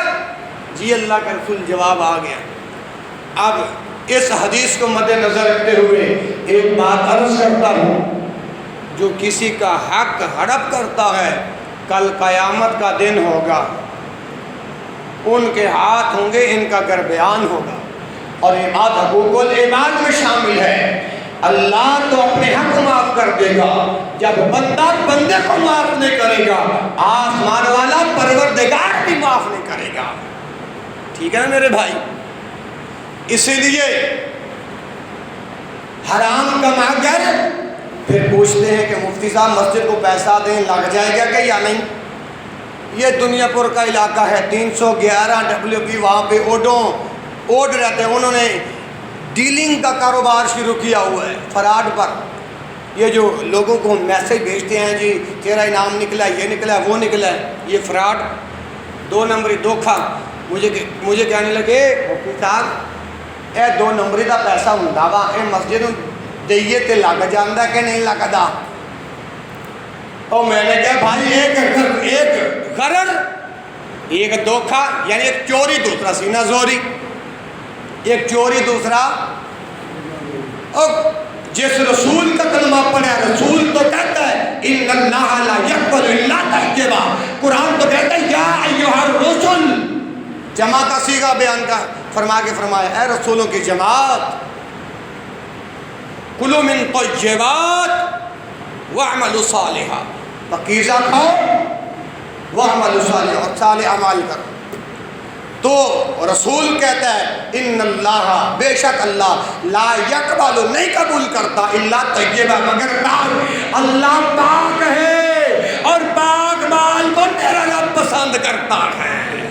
جی اللہ کا رسول جواب آ گیا۔ اب اس حدیث کو مد نظر رکھتے ہوئے ایک بات عرض کرتا ہوں، جو کسی کا حق ہڑپ کرتا ہے کل قیامت کا دن ہوگا، ان کے ہاتھ ہوں گے، ان کا گربیان ہوگا، اور یہ بات حقوق العباد میں شامل ہے۔ اللہ تو اپنے حق معاف کر دے گا، جب بندہ بندے کو معاف نہیں کرے گا آسمان والا پروردگار بھی معاف نہیں کرے گا۔ ٹھیک ہے نا میرے بھائی؟ اسی لیے حرام کما کر پھر پوچھتے ہیں کہ مفتی صاحب مسجد کو پیسہ دیں لگ جائے گا کہ یا نہیں؟ یہ دنیا پور کا علاقہ ہے، 311 WP وہاں پہ اوڈ رہتے ہیں، انہوں نے ڈیلنگ کا کاروبار شروع کیا ہوا ہے فراڈ پر۔ یہ جو لوگوں کو میسج بھیجتے ہیں جی تیرا انعام نکلا ہے، یہ نکلا ہے، وہ نکلا ہے، یہ فراڈ، 2 نمبری دھوکھا۔ مجھے کہنے لگے مفتی صاحب اے 2 نمبری دا پیسہ ہوندا وا، اے مسجد دئیے تے لگ جاندا کہ نہیں لگدا؟ اور میں نے کہا بھائی ایک غرر، ایک دھوکھا، یعنی ایک چوری دوسرا سینہ زوری، ایک چوری دوسرا۔ اور جس رسول کا کلمہ پڑھا ہے، رسول تو کہتا ہے ان اللہ لا یقبل الا تحجبا، قرآن تو کہتا ہے یا ایھا الرسل، جمع کا صیغہ بیان کا فرما کے فرمایا اے رسولوں کی جماعت، کلوا من طیبات واعملوا صالحا، پاکیزہ کھاؤ واعملوا صالحا، اور صالح اعمال کرو۔ تو رسول کہتا ہے ان اللہ، بے شک اللہ، لا یقبل، نہیں قبول کرتا، الا طیبہ، مگر پاک۔ اللہ پاک ہے اور پاک مال کو میرا رب پسند کرتا ہے۔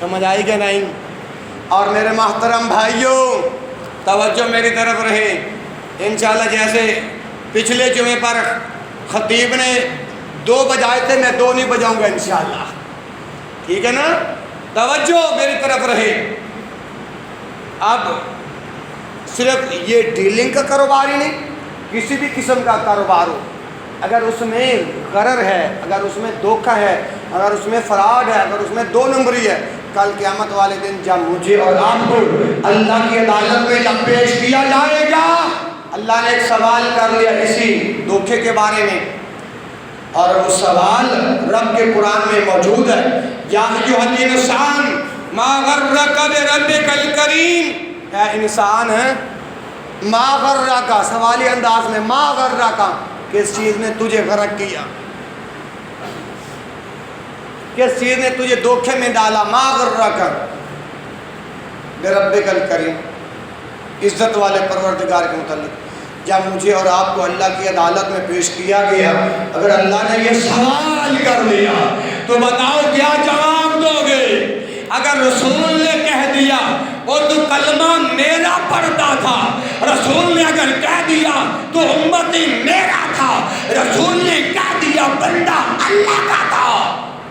سمجھ آئی کہ نہیں؟ اور میرے محترم بھائیوں توجہ میری طرف رہے، انشاءاللہ جیسے پچھلے جمعے پر خطیب نے 2 بجائے تھے، میں 2 نہیں بجاؤں گا انشاءاللہ، ٹھیک ہے نا؟ توجہ میری طرف رہے۔ اب صرف یہ ڈیلنگ کا کاروبار ہی نہیں، کسی بھی قسم کا کاروبار ہو، اگر اس میں غرر ہے، اگر اس میں دھوکہ ہے، اگر اس میں فراڈ ہے، اگر اس میں 2 نمبری ہے، کل قیامت والے دن جب مجھے اور آپ کو اللہ کی عدالت میں جب پیش کیا جائے گا، اللہ نے ایک سوال کر لیا اسی دھوکے کے بارے میں، اور وہ سوال رب کے قرآن میں موجود ہے، یا ایھا الانسان ما غرک بربک الکریم، اے انسان ہے ما غرک، سوالی انداز میں، ما غرک، کس چیز نے تجھے غرق کیا، کس چیز نے تجھے دھوکے میں ڈالا، ما غرک بربک الکریم، عزت والے پروردگار کے متعلق۔ جب مجھے اور آپ کو اللہ کی عدالت میں پیش کیا گیا، اگر اللہ نے یہ سوال کر لیا تو بتاؤ کیا جواب دو گے؟ اگر رسول نے کہہ دیا وہ تو کلمہ میرا پڑھتا تھا، رسول نے اگر کہہ دیا تو امتی میرا تھا، رسول نے کہہ دیا بندہ اللہ کا تھا،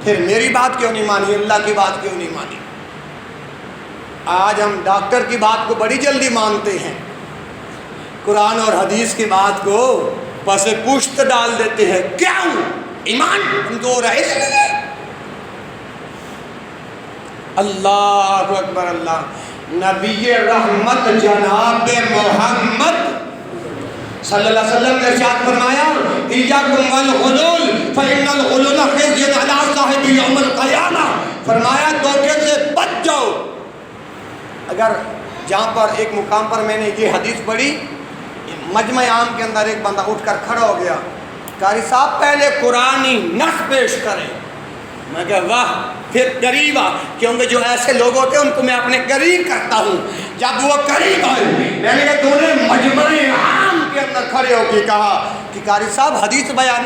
پھر میری بات کیوں نہیں مانی، اللہ کی بات کیوں نہیں مانی؟ آج ہم ڈاکٹر کی بات کو بڑی جلدی مانتے ہیں، قرآن اور حدیث کی بات کو پس پشت ڈال دیتے ہیں۔ کیوں؟ ایمان کمزور ہے اس لیے۔ اللہ اکبر اللہ، نبی رحمت جناب محمد صلی اللہ علیہ وسلم نے ارشاد فرمایا ایاکم والغلول فإن الغلول خزي علی صاحب یوم القیامہ، فرمایا دھوکے سے بچ جاؤ۔ اگر جہاں پر ایک مقام پر میں نے یہ حدیث پڑھی، مجمع عام کے اندر ایک بندہ اٹھ کر کھڑا ہو گیا، قاری صاحب پہلے قرآنی نص پیش کریں۔ میں کہا واہ، پھر قریب آ، کیونکہ جو ایسے لوگ ہوتے ہیں ان کو میں اپنے قریب کرتا ہوں۔ جب وہ قریب آئے میں نے کہا تو نے مجمع عام کے اندر کھڑے ہو کے کہا کہ قاری صاحب حدیث بیان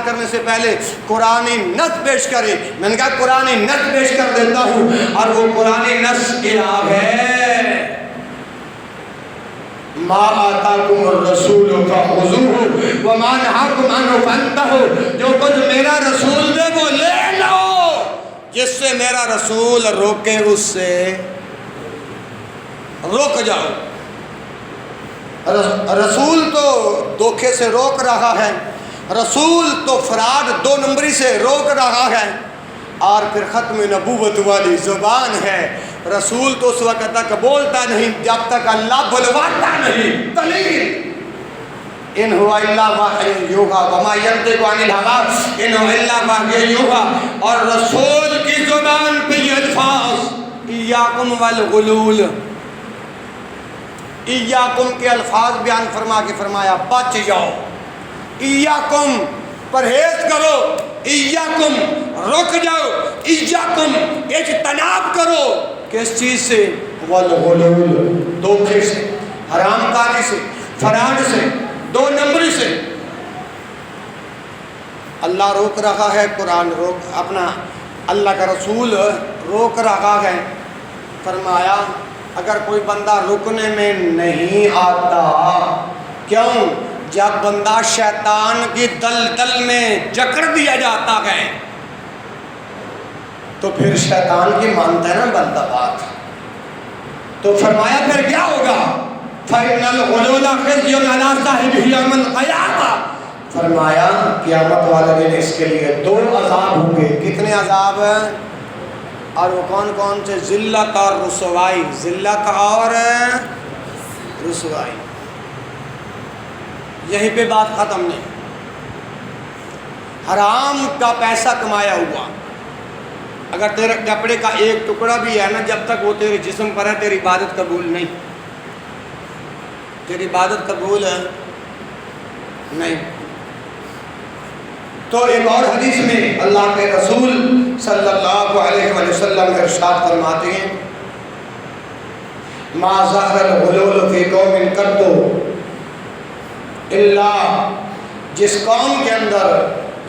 کرنے سے پہلے قرآنی نص پیش کرے۔ میں نے کہا قرآنی نص پیش کر دیتا ہوں، اور وہ قرآنی نص کیا ہے؟ ما آتاکم الرسول فخذوہ وما نہاکم عنہ فانتہوا، جو کچھ میرا رسول دے وہ لے لو، جس سے میرا رسول روکے اس سے روک جاؤ۔ رسول تو دھوکے سے روک رہا ہے، رسول تو فراڈ دو نمبری سے روک رہا ہے، اور پھر ختم نبوت والی زبان ہے۔ رسول تو اس وقت تک بولتا نہیں جب تک اللہ بلواتا نہیں۔ دلیل ان هو الا وحی یوحی وما ینطق عن الہوی ان هو الا وحی یوحی، اور رسول کی زبان پہ یہ الفاظ ایاکم والغلول، ایاکم کے الفاظ بیان فرما کے فرمایا بچ جاؤ، ایاکم پرہیز کرو، ایاکم رک جاؤ، ایاکم اجتناب کرو، کس چیز سے؟ والغلول، دھوکے سے، حرام کاری سے، فراڈ سے، دو نمبری سے۔ اللہ روک رہا ہے، قرآن روک، اپنا اللہ کا رسول روک رہا ہے۔ فرمایا اگر کوئی بندہ رکنے میں نہیں آتا، کیوں؟ جب بندہ شیطان کی دلدل میں جکڑ دیا جاتا ہے تو پھر شیطان کی مانتا ہے نا بندہ بات، تو فرمایا پھر کیا ہوگا؟ فَإِنَّ الْغُلُولَ خِزْيٌ عَلَىٰ صَاحِبِهِ يَوْمَ الْقِيَامَةِ، فرمایا قیامت والے دن اس کے لیے دو عذاب ہوں گے۔ کتنے عذاب ہیں؟ اور وہ کون کون سے؟ ذلت اور رسوائی، ذلت اور رسوائی۔ یہیں پہ بات ختم نہیں۔ حرام کا پیسہ کمایا ہوا، اگر تیرے کپڑے کا ایک ٹکڑا بھی ہے نا، جب تک وہ تیرے جسم پر ہے تیری عبادت قبول نہیں، تیری عبادت قبول ہے نہیں۔ تو ایک اور حدیث میں اللہ کے رسول صلی اللہ علیہ وسلم ارشاد فرماتے ہیں ما ظہر الغلول فی قوم قط الا، جس قوم کے اندر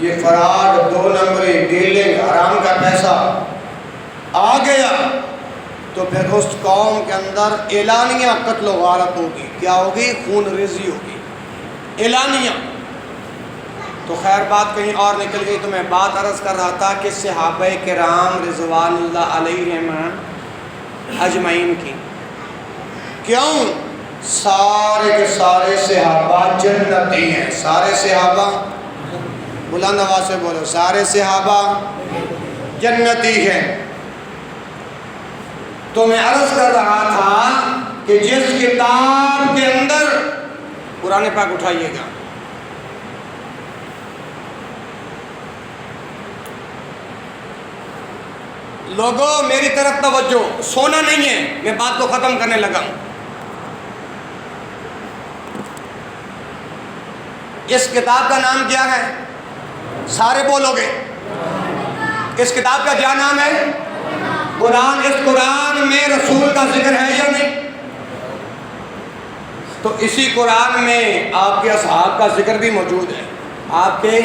یہ فراڈ، دو نمبری، ڈیلنگ، حرام کا پیسہ آ گیا تو پھر اس قوم کے اندر اعلانیہ قتل و غارت ہوگی۔ کیا ہوگی؟ خون ریزی ہوگی، اعلانیہ۔ تو خیر بات کہیں اور نکل گئی، تو میں بات عرض کر رہا تھا کہ صحابہ کرام رضوان اللہ علیہم اجمعین کی، کیوں؟ سارے کے سارے صحابہ جنتی ہیں، سارے صحابہ، بلند آواز سے بولو، سارے صحابہ جنتی ہیں۔ تو میں عرض کر رہا تھا کہ جس کتاب کے اندر، قرآن پاک اٹھائیے گا، لوگوں میری طرف توجہ، سونا نہیں ہے، میں بات کو ختم کرنے لگا ہوں۔ اس کتاب کا نام کیا ہے؟ سارے بولو گے، اس کتاب کا کیا نام ہے؟ قرآن۔ اس قرآن میں رسول کا ذکر ہے یا نہیں؟ تو اسی قرآن میں آپ کے اصحاب کا ذکر بھی موجود ہے، آپ کے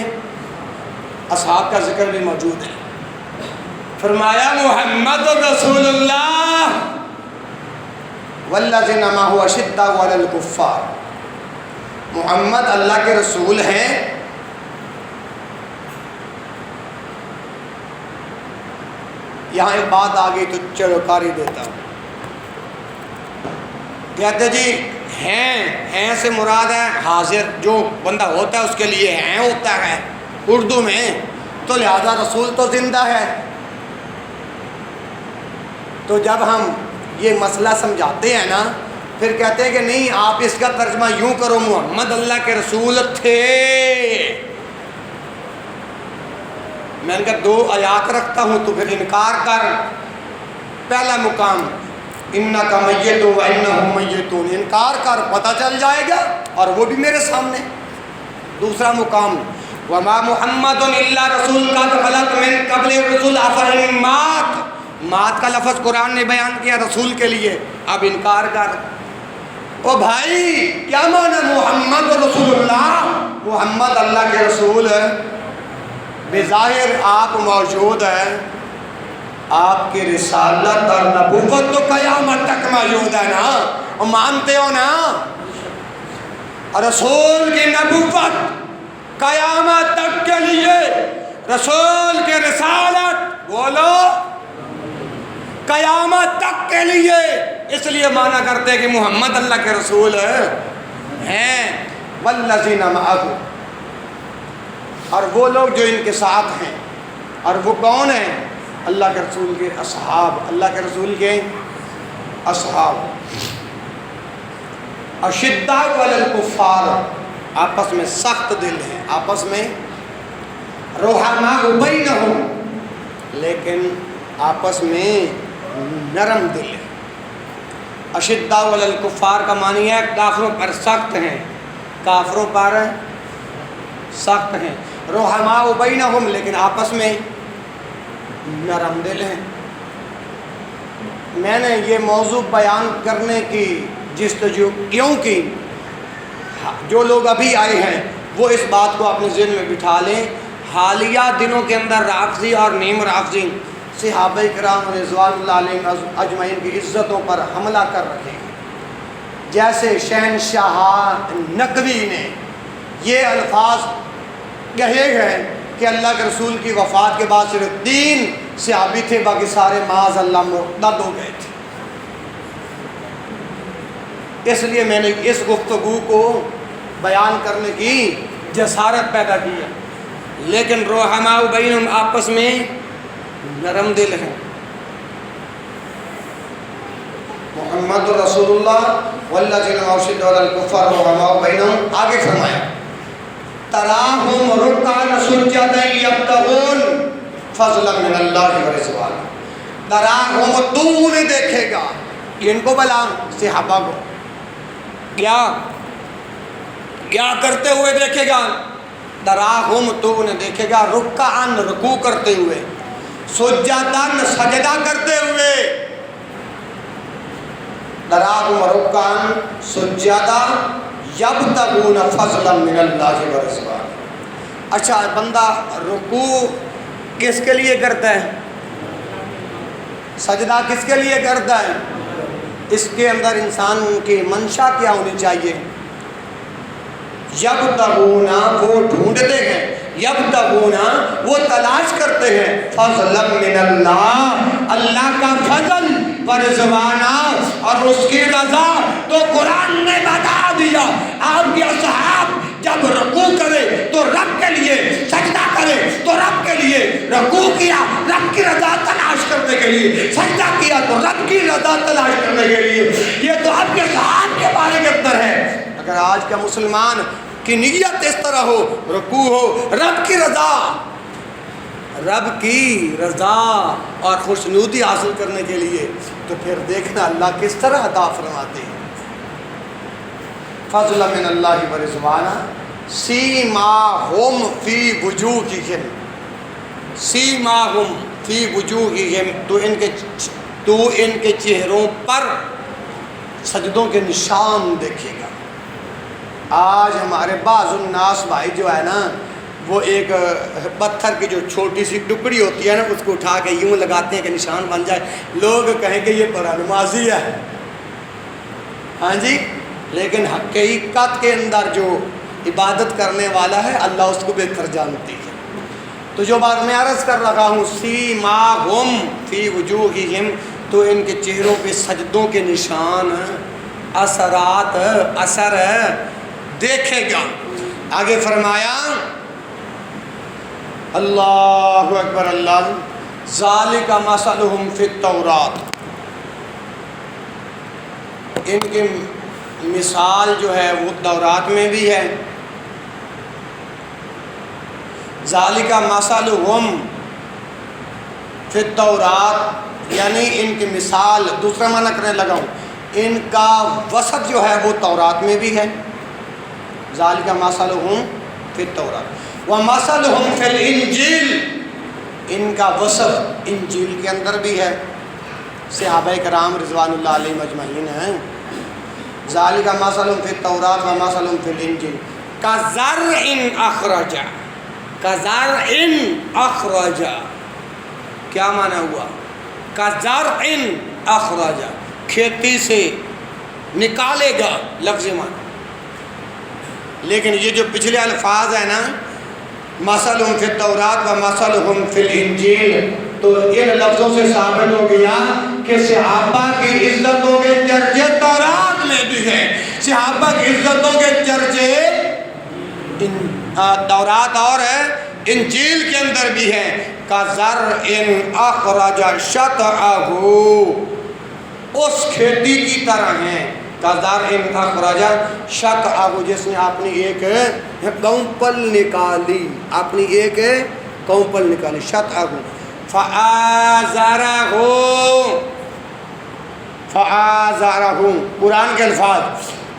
اصحاب کا ذکر بھی موجود ہے۔ فرمایا محمد رسول اللہ والذین معہ اشداء علی الکفار، محمد اللہ کے رسول ہیں، یہاں ایک بات آ گئی تو چلو کر ہی دیتا ہوں۔ کہتے جی ہیں سے مراد ہے حاضر، جو بندہ ہوتا ہے اس کے لیے ہیں ہوتا ہے اردو میں، تو لہذا رسول تو زندہ ہے۔ تو جب ہم یہ مسئلہ سمجھاتے ہیں نا، پھر کہتے ہیں کہ نہیں آپ اس کا ترجمہ یوں کرو، محمد اللہ کے رسول تھے۔ میں نے کہا 2 آیات رکھتا ہوں تو پھر انکار کر۔ پہلا مقام انک میت و انہم میتون، انکار کر، پتہ چل جائے گا اور وہ بھی میرے سامنے۔ دوسرا مقام وما محمد الا رسول قد خلت من قبل الرسل افإن مات کا لفظ قرآن نے بیان کیا رسول کے لیے، اب انکار کر۔ او بھائی کیا معنی محمد رسول اللہ؟ محمد اللہ کے رسول ہے، بظاہر آپ موجود ہیں، آپ کی رسالت اور نبوت تو قیامت تک موجود ہے نا، اور مانتے ہو نا؟ رسول کی نبوت قیامت تک کے لیے، رسول کی رسالت بولو قیامت تک کے لیے، اس لیے مانا کرتے کہ محمد اللہ کے رسول ہیں۔ والذین معہ، اور وہ لوگ جو ان کے ساتھ ہیں، اور وہ کون ہیں؟ اللہ کے رسول کے اصحاب، اللہ کے رسول کے اصحاب۔ اشداء علی الکفار، آپس میں سخت دل ہیں، آپس میں رحماء بینہم، لیکن آپس میں نرم دل ہے۔ اشداء علی الکفار کا معنی ہے کافروں پر سخت ہیں، کافروں پر سخت ہیں۔ رحماء بینہم، لیکن آپس میں نرم دل ہیں۔ میں نے یہ موضوع بیان کرنے کی جستجو کیوں کی؟ جو لوگ ابھی آئے ہیں وہ اس بات کو اپنے ذہن میں بٹھا لیں، حالیہ دنوں کے اندر رافضی اور نیم رافضی صحابہ کرام رضوان اللہ علیہم اجمعین کی عزتوں پر حملہ کر رہے ہیں۔ جیسے شہنشاہ نقوی نے یہ الفاظ کہے ہیں کہ اللہ کے رسول کی وفات کے بعد صرف 3 صحابی تھے، باقی سارے معاذ اللہ مرتد ہو گئے تھے۔ اس لیے میں نے اس گفتگو کو بیان کرنے کی جسارت پیدا کی ہے، لیکن رحماء بینہم آپس میں نرم دل ہیں۔ محمد رسول اللہ والذین اشداء علی الکفار رحماء بینہم، آگے فرمایا تراہم رکعا سجدا یبتغون فضلا من اللہ ورضوانا۔ تراہم، تو انہیں دیکھے گا، ان کو بلا صحابہ کو کیا کرتے ہوئے دیکھے گا؟ تراہم، تو انہیں دیکھے گا، رکعا رکوع کرتے ہوئے، سجداً سجدہ کرتے ہوئے، تراہم رکعا سجدا یبتغون فضلا من اللہ ورضوانا۔ اچھا، بندہ رکوع کس کے لیے کرتا ہے؟ سجدہ کس کے لیے کرتا ہے؟ اس کے اندر انسان کی منشا کیا ہونی چاہیے؟ یبتغون، وہ ڈھونڈتے ہیں، یبتغون، وہ تلاش کرتے ہیں، فضلا من اللہ، اللہ کا فضل، ورضوانا، اور اس کی رضا۔ تو قرآن نے بتا دیا آپ کے اصحاب جب رکوع کرے تو رب کے لیے، سجدہ کرے تو رب کے لیے، رکوع کیا رب کی رضا تلاش کرنے کے لیے، سجدہ کیا تو رب کی رضا تلاش کرنے کے لیے۔ یہ تو آپ کے اصحاب کے بارے کے اندر ہے۔ اگر آج کا مسلمان کی نیت اس طرح ہو، رکوع ہو رب کی رضا، رب کی رضا اور خوشنودی حاصل کرنے کے لیے، تو پھر دیکھنا اللہ کس طرح عطا فرماتے ہیں۔ فضلا من اللہ ورضوانا، سیماہم فی وجوہہم، سیماہم فی وجوہہم، تو ان کے چہروں پر سجدوں کے نشان دیکھے گا۔ آج ہمارے بعض الناس بھائی جو ہے نا، وہ ایک پتھر کی جو چھوٹی سی ٹکڑی ہوتی ہے نا، اس کو اٹھا کے یوں لگاتے ہیں کہ نشان بن جائے، لوگ کہیں کہ یہ بڑا نمازی ہے، ہاں جی، لیکن حقیقت کے اندر جو عبادت کرنے والا ہے اللہ اس کو بہتر جانتی ہے۔ تو جو بات میں عرض کر رہا ہوں، سیماہم فی وجوہہم، تو ان کے چہروں پہ سجدوں کے نشان، اثرات، اثر دیکھے گا۔ آگے فرمایا اللہ اکبر اللہ، ذالک مثلہم فی التورات، ان کی مثال جو ہے وہ تورات میں بھی ہے۔ ذالک مثلہم فی التورات، یعنی ان کی مثال، دوسرا معنی کرنے لگا ہوں، ان کا وصف جو ہے وہ تورات میں بھی ہے۔ ذالک مثلہم فی التورات ومثلہم فی الانجیل، ان کا وصف انجیل کے اندر بھی ہے، صحابہ کرام رضوان اللہ علیہم اجمعین ہیں۔ ذالک مثلہم فی التورات ومثلہم فی الانجیل کزرع اخرج، کزرع اخرج، کیا معنی ہوا؟ کزرع اخرج، کھیتی سے نکالے گا، لفظ معنی۔ لیکن یہ جو پچھلے الفاظ ہیں نا، مثلہم فی التورات و مثلہم فی الانجیل، تو ان لفظوں سے ثابت ہو گیا کہ صحابہ کی عزتوں کے چرچے تورات میں بھی ہیں، صحابہ کی عزتوں کے چرچے تورات اور انجیل کے اندر بھی ہیں۔ کزرع اخرج شطأہ، اس کھیتی کی طرح ہیں، کزرع اخرج شطأہ، جس نے اپنی ایک کونپل نکالی، اپنی ایک کونپل نکالی، شطأہ، فآزرہ، فآزرہ، قرآن کے الفاظ،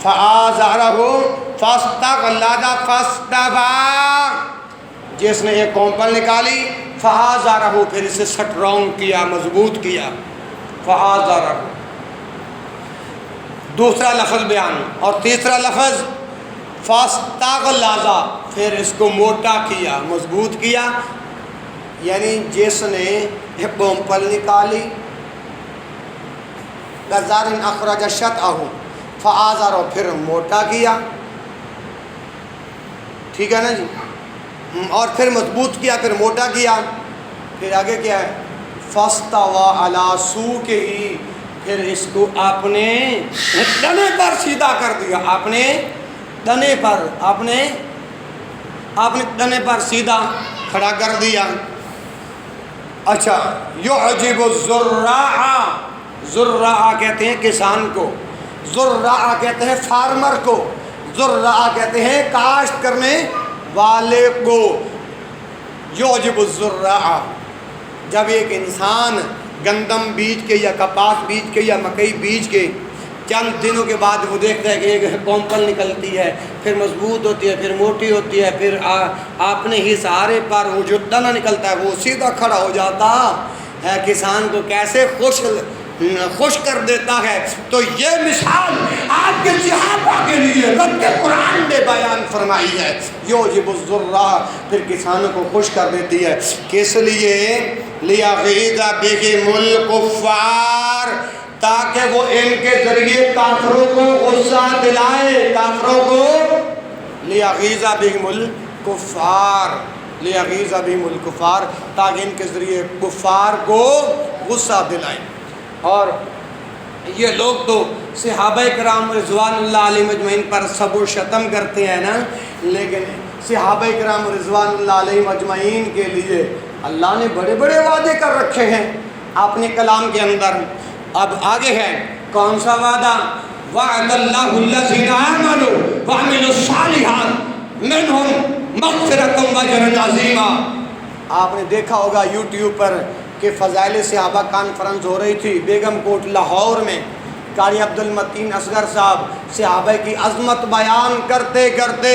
فآزرہ فاستغلظ فاستویٰ، جس نے ایک کونپل نکالی، فآزرہ، پھر اسے سٹرونگ کیا، مضبوط کیا، فآزرہ۔ دوسرا لفظ بیان، اور تیسرا لفظ فاستغلظ، پھر اس کو موٹا کیا، مضبوط کیا، یعنی جس نے ایک کونپل نکالی، کزرع اخرج شطأہ فآزرہ، پھر موٹا کیا، ٹھیک ہے نا جی، اور پھر مضبوط کیا، پھر موٹا کیا، پھر آگے کیا ہے، فاستویٰ علی سوقہ، پھر اس کو اپنے تنے پر سیدھا کر دیا، اپنے تنے پر، اپنے تنے پر سیدھا کھڑا کر دیا۔ اچھا، یعجب الزراع، زراع کہتے ہیں کسان کو، زراع کہتے ہیں فارمر کو، زراع کہتے ہیں کاشت کرنے والے کو۔ یعجب الزراع، جب ایک انسان گندم بیج کے یا کپاس بیج کے یا مکئی بیج کے چند دنوں کے بعد وہ دیکھتا ہے کہ ایک کونپل نکلتی ہے، پھر مضبوط ہوتی ہے، پھر موٹی ہوتی ہے، پھر اپنے ہی سہارے پر وہ جو تنا نکلتا ہے وہ سیدھا کھڑا ہو جاتا ہے، کسان کو کیسے خوش کر دیتا ہے۔ تو یہ مثال آپ کے صحابہ کے لیے رب قرآن نے بیان فرمائی ہے، یعجب الزراع، پھر کسانوں کو خوش کر دیتی ہے، کس لیے؟ لیغیظ بہم الکفار، تاکہ وہ ان کے ذریعے کافروں کو غصہ دلائے، کافروں کو، لیغیظ بہم الکفار، لیغیظ بہم الکفار، تاکہ ان کے ذریعے کفار کو غصہ دلائے۔ اور یہ لوگ تو صحابہ کرام رضوان اللہ علیہ مجمعین پر سب و شتم کرتے ہیں نا، لیکن صحابہ کرام رضوان اللہ علیہ مجمعین کے لیے اللہ نے بڑے بڑے وعدے کر رکھے ہیں اپنے کلام کے اندر۔ اب آگے ہے کون سا وعدہ؟ وعد اللہ الذین آمنوا وعملوا الصالحات منہم مغفرۃ واجرا عظیما۔ آپ نے دیکھا ہوگا یوٹیوب پر کہ فضائل صحابہ کانفرنس ہو رہی تھی بیگم کوٹ لاہور میں، قاری عبد المتین اصغر صاحب صحابہ کی عظمت بیان کرتے کرتے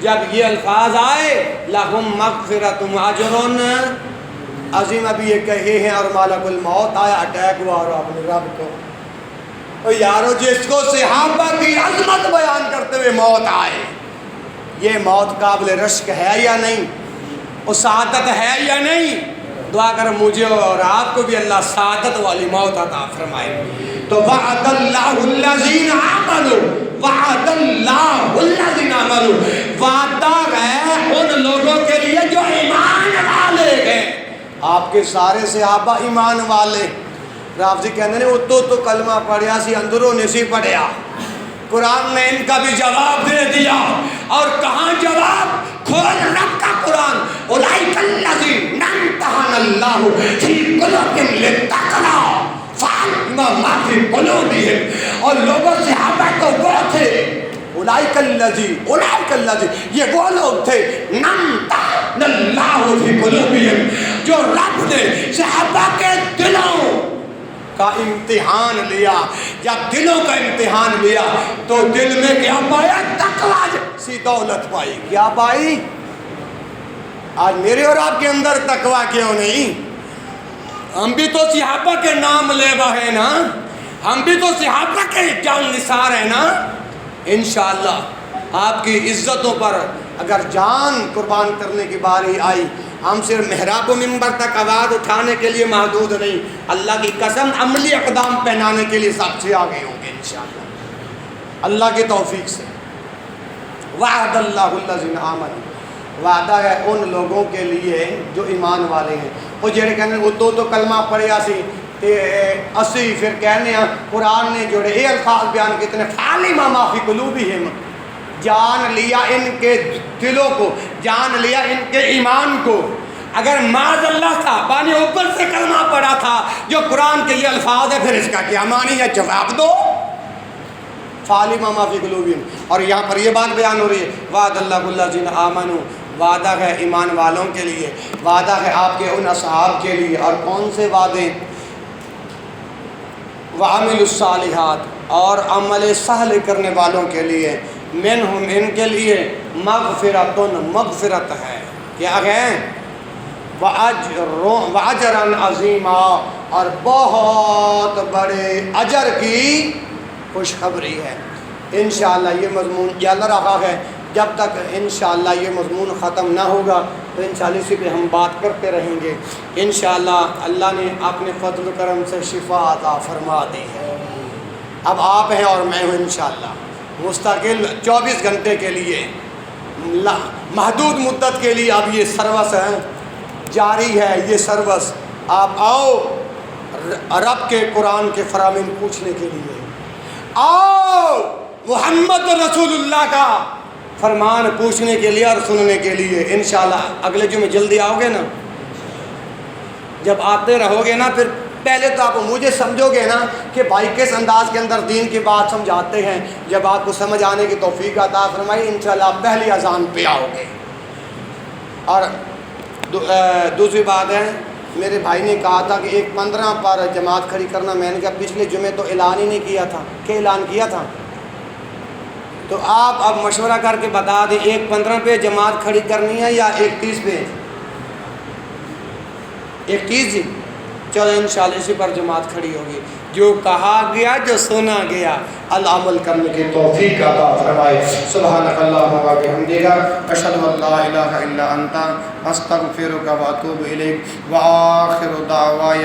جب یہ الفاظ آئے لہم مغفرۃ اجر عظیم، ابھی یہ کہے ہیں اور مالک الموت آیا، اٹیک ہوا اور اپنے رب کو، او یارو جس کو صحابہ کی عظمت بیان کرتے ہوئے موت آئے، یہ موت قابل رشک ہے یا نہیں؟ وہ سعادت ہے یا نہیں؟ دعا کر مجھے اور آپ کو بھی اللہ سعادت والی موت عطا فرمائے۔ تو وعد اللہ الذین آمنوا، وعد اللہ الذین آمنوا، وعدہ ہے ان لوگوں کے لیے جو ایمان والے ہیں۔ آپ کے سارے صحابہ ایمان والے، رافضی کہنے نے وہ تو کلمہ پڑھیا سی اندروں نے سی پڑھیا، قرآن نے ان کا بھی جواب دے دیا، اور کہاں جواب؟ کھول رب کا قرآن، اولئک الذین امتحن اللہ فی قلوبہم للتقوی فعلم ما فی قلوبہم، اور لوگوں صحابہ کو وہ تھے اولئک الذین، یہ وہ لوگ تھے امتحن اللہ فی قلوبہم، جو رب نے صحابہ کے دلوں کا امتحان لیا۔ جب دلوں کا امتحان لیا تو دل میں کیا پایا؟ تقوی سی دولت پائی۔ کیا پائی؟ آج میرے اور آپ کے اندر تقوی کیوں نہیں؟ ہم بھی تو صحابہ کے نام لیوا ہے نا، ہم بھی تو صحابہ کے جان نثار ہیں نا۔ انشاءاللہ آپ کی عزتوں پر اگر جان قربان کرنے کی باری آئی، ہم صرف محراب و منبر تک آواز اٹھانے کے لیے محدود نہیں، اللہ کی قسم عملی اقدام پہنانے کے لیے سب سے آگے ہوں گے انشاءاللہ اللہ کی توفیق سے۔ وعد اللہ الذین آمنوا، وعدہ ہے ان لوگوں کے لیے جو ایمان والے ہیں۔ وہ جڑے کہنے وہ تو کلمہ پڑھیا سی تے اسی پھر کہنے ہیں قرآن نے جوڑے یہ الفاظ بیان کتنے فعلم ما فی قلوبہم، جان لیا ان کے دلوں کو، جان لیا ان کے ایمان کو۔ اگر معاذ اللہ صحابہ نے اوپر سے کلمہ پڑھا تھا جو قرآن کے یہ الفاظ ہے، پھر اس کا کیا معنی ہے؟ جواب دو، فعلم ما فی قلوبہم۔ اور یہاں پر یہ بات بیان ہو رہی ہے وعد اللہ الذین آمنوا، وعدہ ہے ایمان والوں کے لیے، وعدہ ہے آپ کے ان اصحاب کے لیے۔ اور کون سے وعدے؟ وعملوا الصالحات، اور عمل صالح کرنے والوں کے لیے، منہم ان کے لیے مغفرۃ، مغفرت ہے، کیا ہے؟ وَأَجْرًا عَظِيمًا، اور بہت بڑے اجر کی خوشخبری ہے۔ انشاءاللہ یہ مضمون جل رہا ہے، جب تک انشاءاللہ یہ مضمون ختم نہ ہوگا تو انشاءاللہ اسی پہ ہم بات کرتے رہیں گے۔ انشاءاللہ اللہ نے اپنے فضل و کرم سے شفا عطا فرما دی ہے۔ اب آپ ہیں اور میں ہوں انشاءاللہ مستقل 24 گھنٹے کے لیے، محدود مدت کے لیے اب یہ سروس ہے، جاری ہے یہ سروس۔ آپ آؤ رب کے قرآن کے فرامین پوچھنے کے لیے، آؤ محمد رسول اللہ کا فرمان پوچھنے کے لیے اور سننے کے لیے۔ انشاءاللہ اگلے جمعے جلدی آؤ گے نا؟ جب آتے رہو گے نا پھر پہلے تو آپ مجھے سمجھو گے نا کہ بھائی کس انداز کے اندر دین کی بات سمجھاتے ہیں۔ جب آپ کو سمجھ آنے کی توفیق عطا فرمائی انشاءاللہ آپ پہلی اذان پہ آؤ گے۔ اور دوسری بات ہے، میرے بھائی نے کہا تھا کہ 1:15 پر جماعت کھڑی کرنا، میں نے کہا پچھلے جمعے تو اعلان ہی نہیں کیا تھا، کہ اعلان کیا تھا؟ تو آپ اب مشورہ کر کے بتا دیں 1:15 پہ جماعت کھڑی کرنی ہے یا 1:30 پہ؟ 1:30 جی، چلو انشاءاللہ اسی پر جماعت کھڑی ہوگی۔ جو کہا گیا، جو سنا گیا، العمل کرنے کی توفیق عطا فرمائے۔ سبحانک اللہم و بحمدک، اشہد ان لا الہ الا انت، استغفرک و اتوب الیک، وآخر دعوانا